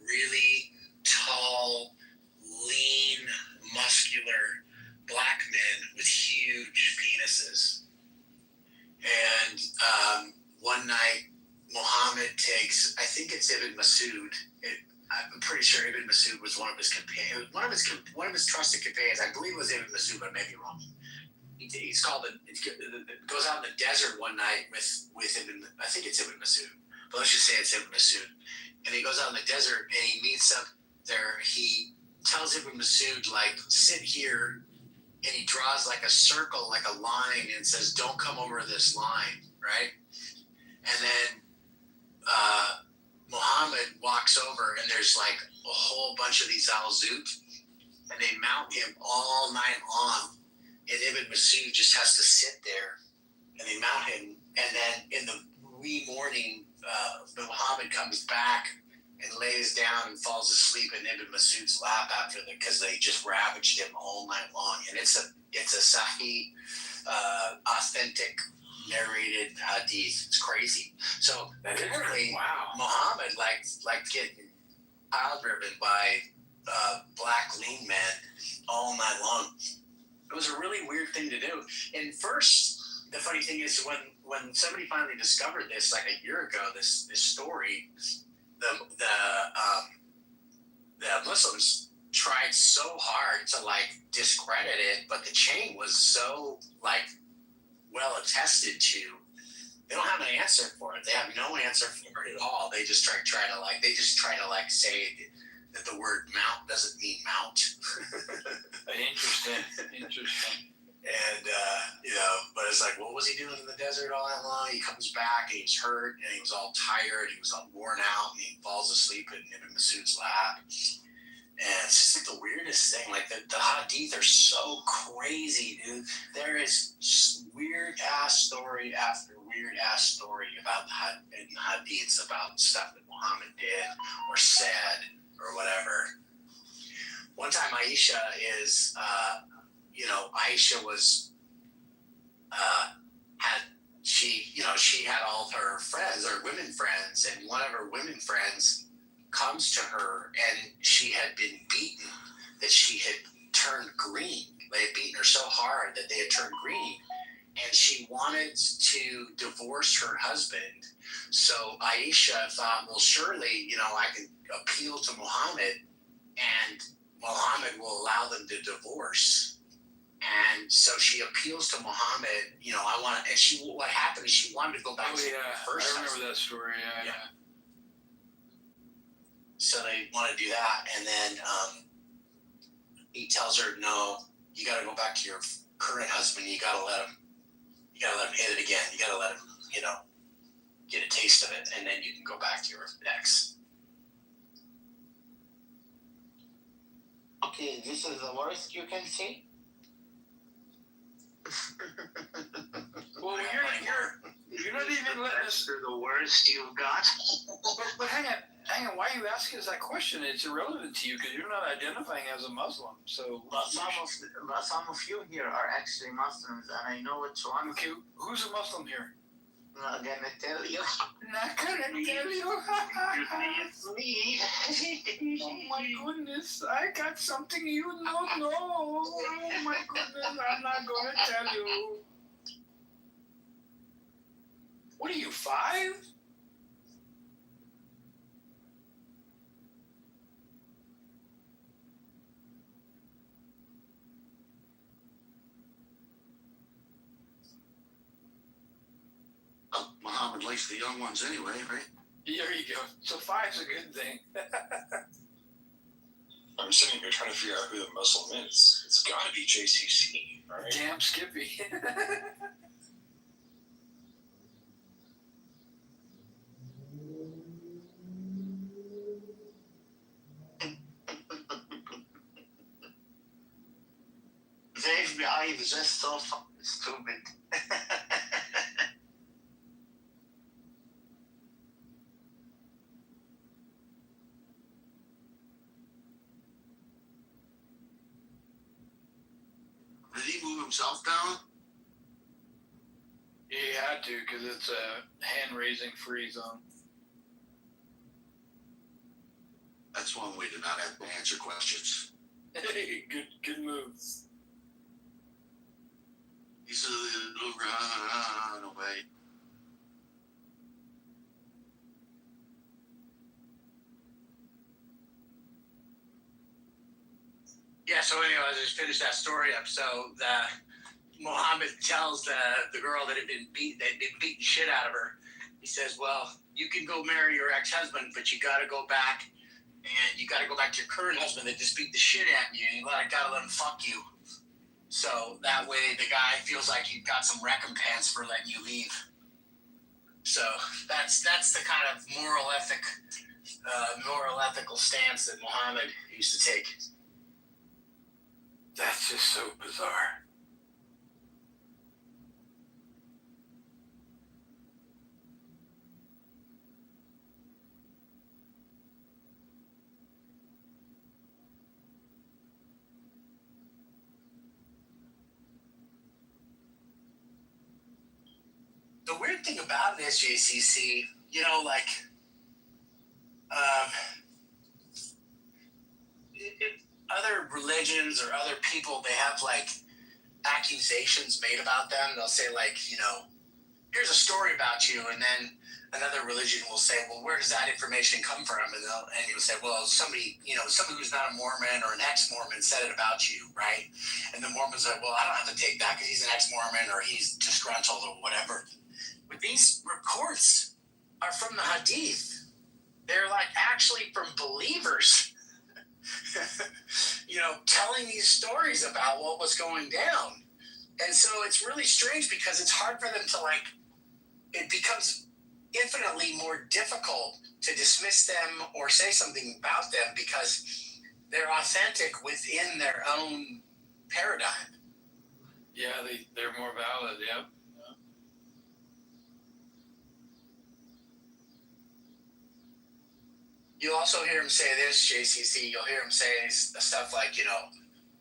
really tall, lean, muscular black men with huge penises. And one night, Muhammad takes, I think it's Ibn Masud. I'm pretty sure Ibn Masud was one of his companions, one of his trusted companions. I believe it was Ibn Masud, but I may be wrong. He's called goes out in the desert one night with Ibn, I think it's Ibn Masud, but let's just say it's Ibn Masud. And he goes out in the desert and he meets up there. He tells Ibn Masud, like, sit here, and he draws like a circle, like a line, and says, don't come over this line, right? And then Muhammad walks over, and there's like a whole bunch of these Al-Zut, and they mount him all night long. And Ibn Masud just has to sit there, and they mount him. And then in the wee morning, Muhammad comes back and lays down and falls asleep in Ibn Masud's lap because they just ravaged him all night long. And it's a Sahih, authentic, narrated hadith. It's crazy. So apparently, Muhammad liked getting pile driven by black lean men all night long. It was a really weird thing to do. And first, the funny thing is when somebody finally discovered this, like a year ago, this story, the Muslims tried so hard to like discredit it, but the chain was so like well attested to. They don't have an answer for it. They have no answer for it at all. They just try to say that the word mount doesn't mean mount.
Interesting.
And, but it's like, what was he doing in the desert all that long? He comes back and he's hurt and he was all tired. He was all worn out and he falls asleep in Ibn Masud's lap. And it's just like the weirdest thing. Like the hadith are so crazy, dude. There is just weird ass story after weird ass story about in hadiths about stuff that Muhammad did or said or whatever. One time Aisha Aisha was, she had all her friends, her women friends, and one of her women friends comes to her and she had been beaten that she had turned green. They had beaten her so hard that they had turned green, and she wanted to divorce her husband. So Aisha thought, well, surely, I can appeal to Muhammad and Muhammad will allow them to divorce.
And so she appeals to Muhammad, you know, what happened is she wanted to go back to her first
I remember
husband.
that story, yeah.
So they want to do that, and then he tells her, no, you got to go back to your current husband. You got to let him hit it again. You got to let him, you know, get a taste of it, and then you can go back to your ex.
Okay, this is the worst you can see.
Well, you're not even letting us.
They're the worst you've got.
But hang on. Why are you asking us that question? It's irrelevant to you because you're not identifying as a Muslim. So,
But some of you here are actually Muslims, and I know which one.
Okay, who's a Muslim here?
I'm not gonna tell you.
Not gonna tell you.
It's me.
Oh my goodness! I got something you don't know. Oh my goodness! I'm not gonna tell you. What are you, 5?
Muhammad likes the young ones anyway, right?
There you go. So 5's a good thing.
I'm sitting here trying to figure out who the Muslim is. It's got to be JCC, right?
Damn Skippy.
The FBI is just so fucking stupid.
Did he move himself down?
You had to because it's a hand-raising free zone.
That's one way to not have to answer questions.
Good move.
He's a little run away.
Yeah, so anyway, I just finished that story up. So Muhammad tells the girl that they'd been beating the shit out of her. He says, well, you can go marry your ex-husband, but you got to go back, and you got to go back to your current husband that just beat the shit out of you. You got to let him fuck you. So that way the guy feels like you got some recompense for letting you leave. So that's the kind of ethical stance that Muhammad used to take.
That's just so bizarre.
The weird thing about it is, JCC, you know, like, other religions or other people, they have like accusations made about them. They'll say like, you know, here's a story about you, and then another religion will say, well, where does that information come from? And you'll say, well, somebody who's not a Mormon or an ex-Mormon said it about you, right? And the Mormon's like, well, I don't have to take that because he's an ex-Mormon or he's disgruntled or whatever. But these reports are from the Hadith. They're like actually from believers. You know, telling these stories about what was going down. And so it's really strange because it's hard for them to like, it becomes infinitely more difficult to dismiss them or say something about them because they're authentic within their own paradigm.
Yeah, they're more valid, yep.
You'll also hear him say this, JCC. You'll hear him say stuff like, you know,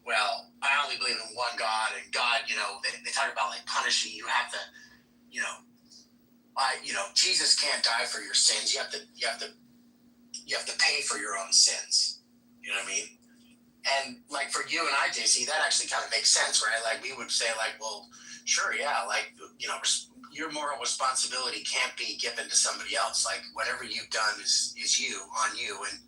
well, I only believe in one God, and God, you know, they talk about like punishing. You have to, you know, Jesus can't die for your sins. You have to pay for your own sins. You know what I mean? And like for you and I, JC, that actually kind of makes sense, right? Like we would say like, well, sure, yeah, like, you know, your moral responsibility can't be given to somebody else. Like whatever you've done is you, on you. And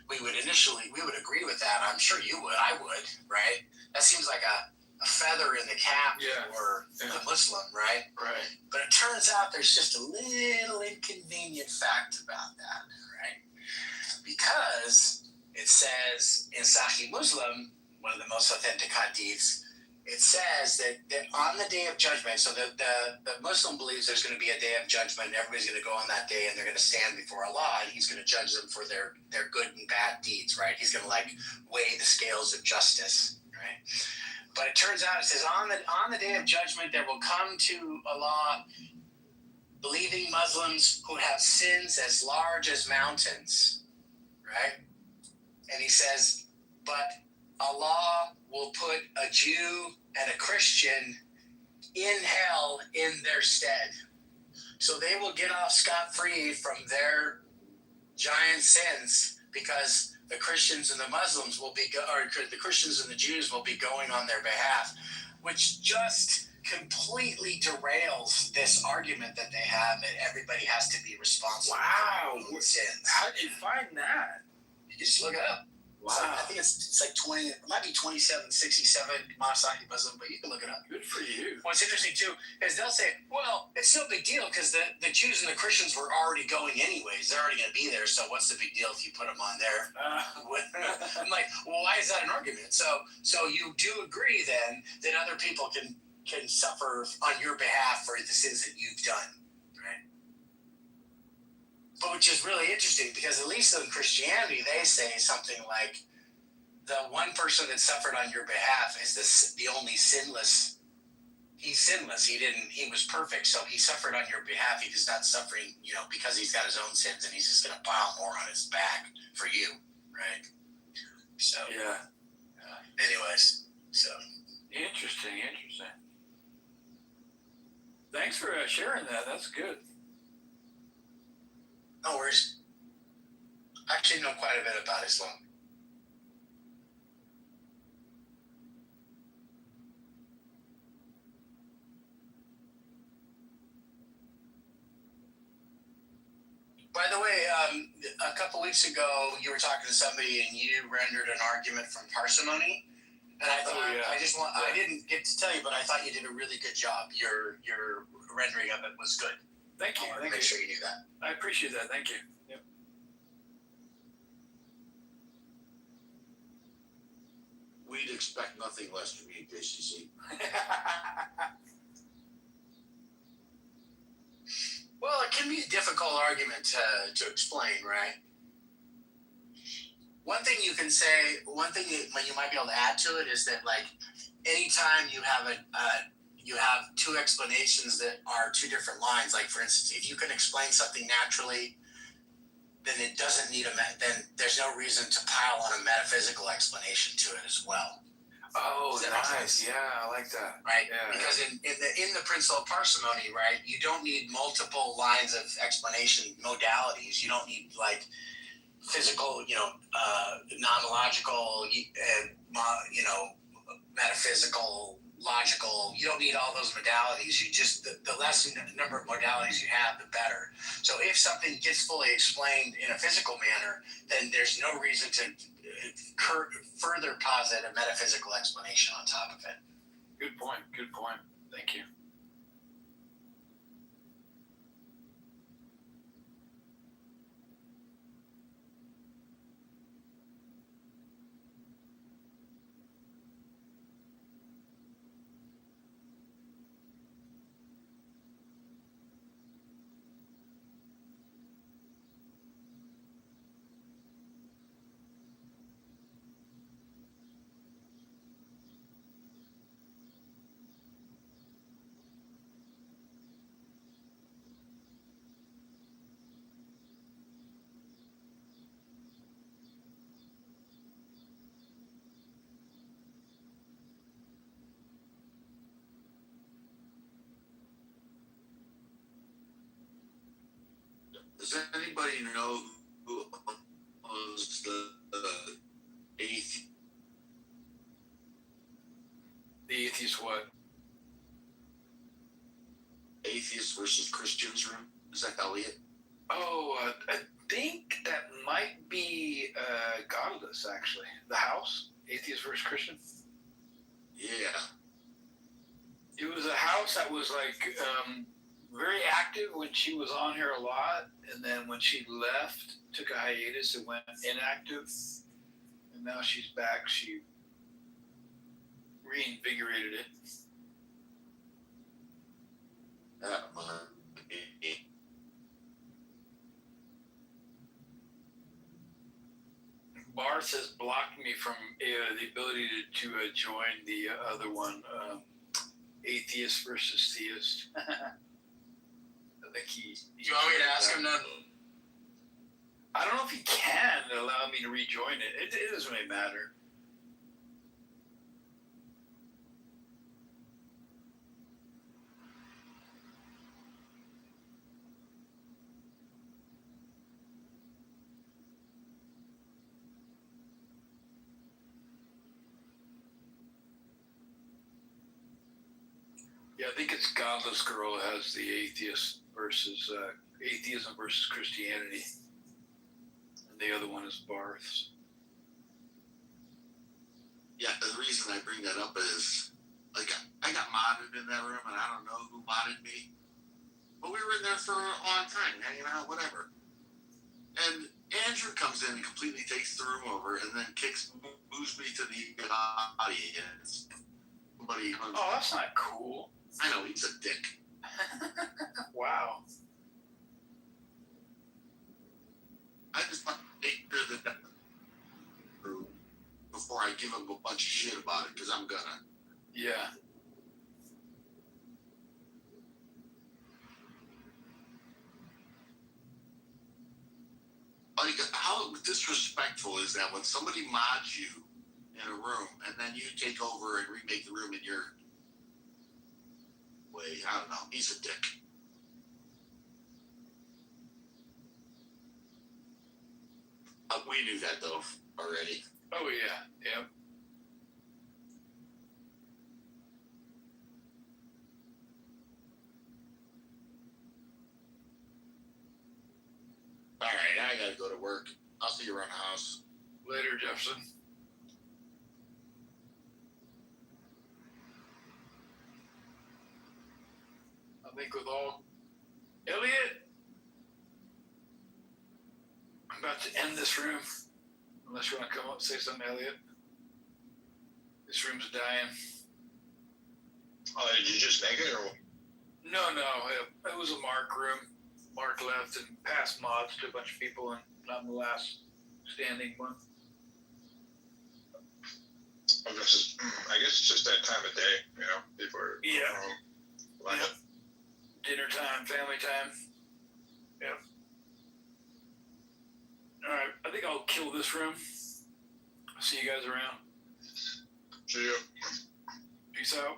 we would agree with that. I'm sure you would, I would, right? That seems like a feather in the cap
Yeah.
for the Muslim, right?
Right.
But it turns out there's just a little inconvenient fact about that, right? Because it says in Sahih Muslim, one of the most authentic hadiths, it says that on the day of judgment, so the Muslim believes there's going to be a day of judgment, and everybody's going to go on that day, and they're going to stand before Allah, and He's going to judge them for their good and bad deeds, right? He's going to like weigh the scales of justice, right? But it turns out, it says on the day of judgment, there will come to Allah believing Muslims who have sins as large as mountains, right? And He says, but Allah will put a Jew and a Christian in hell in their stead. So they will get off scot-free from their giant sins because the Christians and the Muslims will be, or the Christians and the Jews will be going on their behalf, which just completely derails this argument that they have that everybody has to be responsible for their own sins.
How did you find that?
You just look it up.
Wow.
So I think it's like 20, it might be 2767 Sahih Muslim, but you can look it up.
Good for you.
What's interesting too is they'll say, well, it's no big deal because the Jews and the Christians were already going anyways. They're already going to be there. So what's the big deal if you put them on there? I'm like, well, why is that an argument? So you do agree then that other people can suffer on your behalf for the sins that you've done, right? But which is really interesting because at least in Christianity, they say something like the one person that suffered on your behalf is the only sinless. He's sinless. He was perfect. So he suffered on your behalf. He is not suffering, because he's got his own sins and he's just going to pile more on his back for you. Right. So,
yeah.
Anyways, so.
Interesting. Thanks for sharing that. That's good.
No worries. I actually know quite a bit about Islam. By the way, a couple weeks ago, you were talking to somebody and you rendered an argument from parsimony. And I thought, I didn't get to tell you, but I thought you did a really good job. Your rendering of it was good.
Thank you.
I want to make sure you knew that.
I appreciate that. Thank you. Yep.
We'd expect nothing less from you, JCC.
Well, it can be a difficult argument to explain, right? One thing you can say, one thing that you might be able to add to it is that, like, anytime you have you have two explanations that are two different lines. Like, for instance, if you can explain something naturally, then it doesn't need then there's no reason to pile on a metaphysical explanation to it as well.
Oh, nice. Yeah, I like that.
Right?
Yeah.
Because in the principle of parsimony, right, you don't need multiple lines of explanation modalities. You don't need, like, physical, nomological, metaphysical, logical. You don't need all those modalities. You just, the less number of modalities you have, the better. So if something gets fully explained in a physical manner, then there's no reason to further posit a metaphysical explanation on top of it.
Good point. Thank you.
Does anybody know who owns the atheist?
The atheist what?
Atheist versus Christians room? Is that Elliot?
Oh, I think that might be Godless, actually. The house? Atheist versus Christian?
Yeah.
else that was like very active when she was on here a lot, and then when she left, took a hiatus and went inactive, and now she's back. She reinvigorated it. Barth has blocked me from the ability to join the other one, atheist versus theist. I think he.
You want me to ask him then?
I don't know if he can allow me to rejoin it. It doesn't really matter. Yeah, I think it's Godless Girl has the atheism versus Christianity, and the other one is Barth's.
Yeah, the reason I bring that up is, like, I got modded in that room, and I don't know who modded me, but we were in there for a long time, hanging out, whatever. And Andrew comes in and completely takes the room over, and then moves me to the audience.
Oh, that's not cool.
I know, he's a dick.
Wow.
I just want to make sure that before I give him a bunch of shit about it, because I'm gonna.
Yeah.
Like, how disrespectful is that when somebody mods you in a room and then you take over and remake the room in your way? I don't know. He's a dick. We knew that, though, already.
Oh, yeah. Yep.
All right, I gotta go to work. I'll see you around the house.
Later, Jefferson. I think with all... Elliot! I'm about to end this room. Unless you want to come up and say something, Elliot. This room's dying.
Oh, did you just make it, or?
No, it was a Mark room. Mark left and passed mods to a bunch of people, and I'm the last standing one.
I guess it's just that time of day, you know, people are
Yeah. Yep. Dinner time, family time. Yep. All right, I think I'll kill this room. See you guys around.
See you.
Peace out.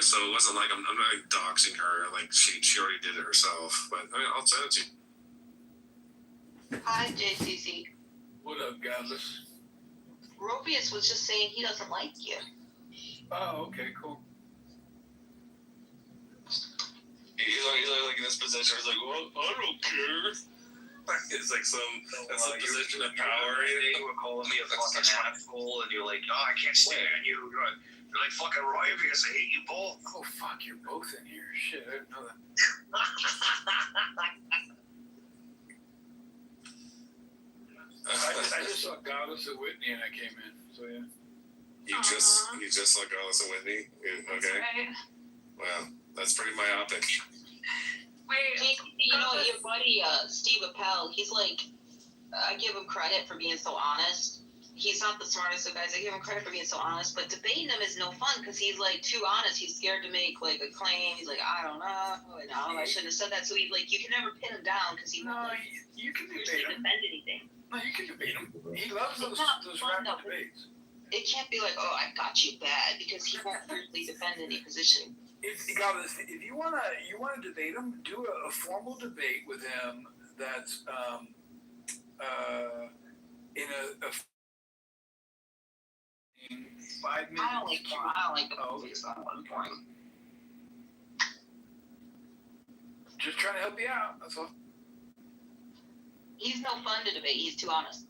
so it wasn't like I'm not like doxing her. Like she already did it herself. But I mean, I'll send it to you.
Hi, JCC.
What up, Godless?
Robius was just saying he doesn't like you.
Oh, okay, cool.
He's like in this position. He's like, well, I don't care. It's like that's a position of power.
You were calling me a fucking asshole, and you're like, no, I can't stand you. You're like fucking Robius. I hate you both.
Oh fuck, you're both in here. Shit, I didn't know that. I just saw Goddess at Whitney and I came in. So yeah.
You just saw Goddess and Whitney? Okay.
Right.
Well, that's pretty myopic.
Wait,
you know your buddy Steve Appel, he's like, I give him credit for being so honest. He's not the smartest of guys. I give him credit for being so honest, but debating him is no fun because he's like too honest. He's scared to make like a claim. He's like, I don't know, and I shouldn't have said that. So he's like, you can never pin him down because he won't
you can debate him.
defend anything.
No, you can debate him. He loves those rapid debates.
It can't be like, oh, I got you bad, because he won't really defend any position.
If you wanna debate him, do a formal debate with him that's in a 5 minutes.
I don't like the movies on one point.
Just trying to help you out. That's all.
He's no fun to debate. He's too honest.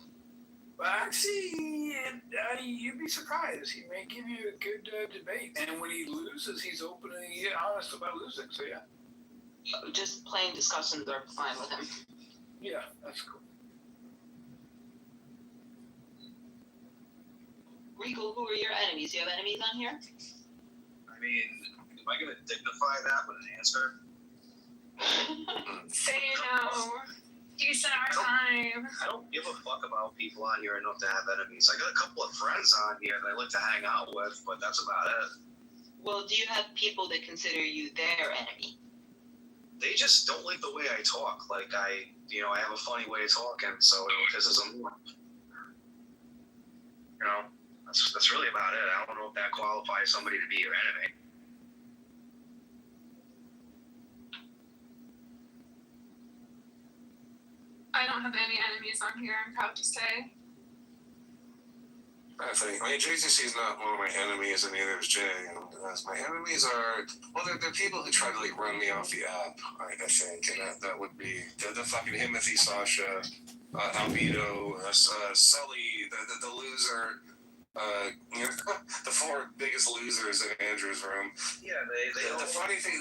Actually, you'd be surprised. He may give you a good debate. And when he loses, he's openly honest about losing. So, yeah.
Just plain discussions are fine with him.
Yeah, that's cool.
Regal, who are your enemies? Do you have enemies on here?
I mean, am I going to dignify that with an answer?
Say no. Decent our time.
I don't give a fuck about people on here enough to have enemies. I got a couple of friends on here that I like to hang out with, but that's about it.
Well, do you have people that consider you their enemy?
They just don't like the way I talk. Like I have a funny way of talking, so it pisses them off. That's really about it. I don't know if that qualifies somebody to be your enemy.
I don't have any enemies on here, I'm proud to say.
I mean, JCC is not one of my enemies, and neither is Jay. And my enemies are, they're people who try to like run me off the app. I think, and that would be the fucking Himothy, Sasha, Albedo, Sully, the loser. The 4 biggest losers in Andrew's room.
Yeah, they
the funny thing.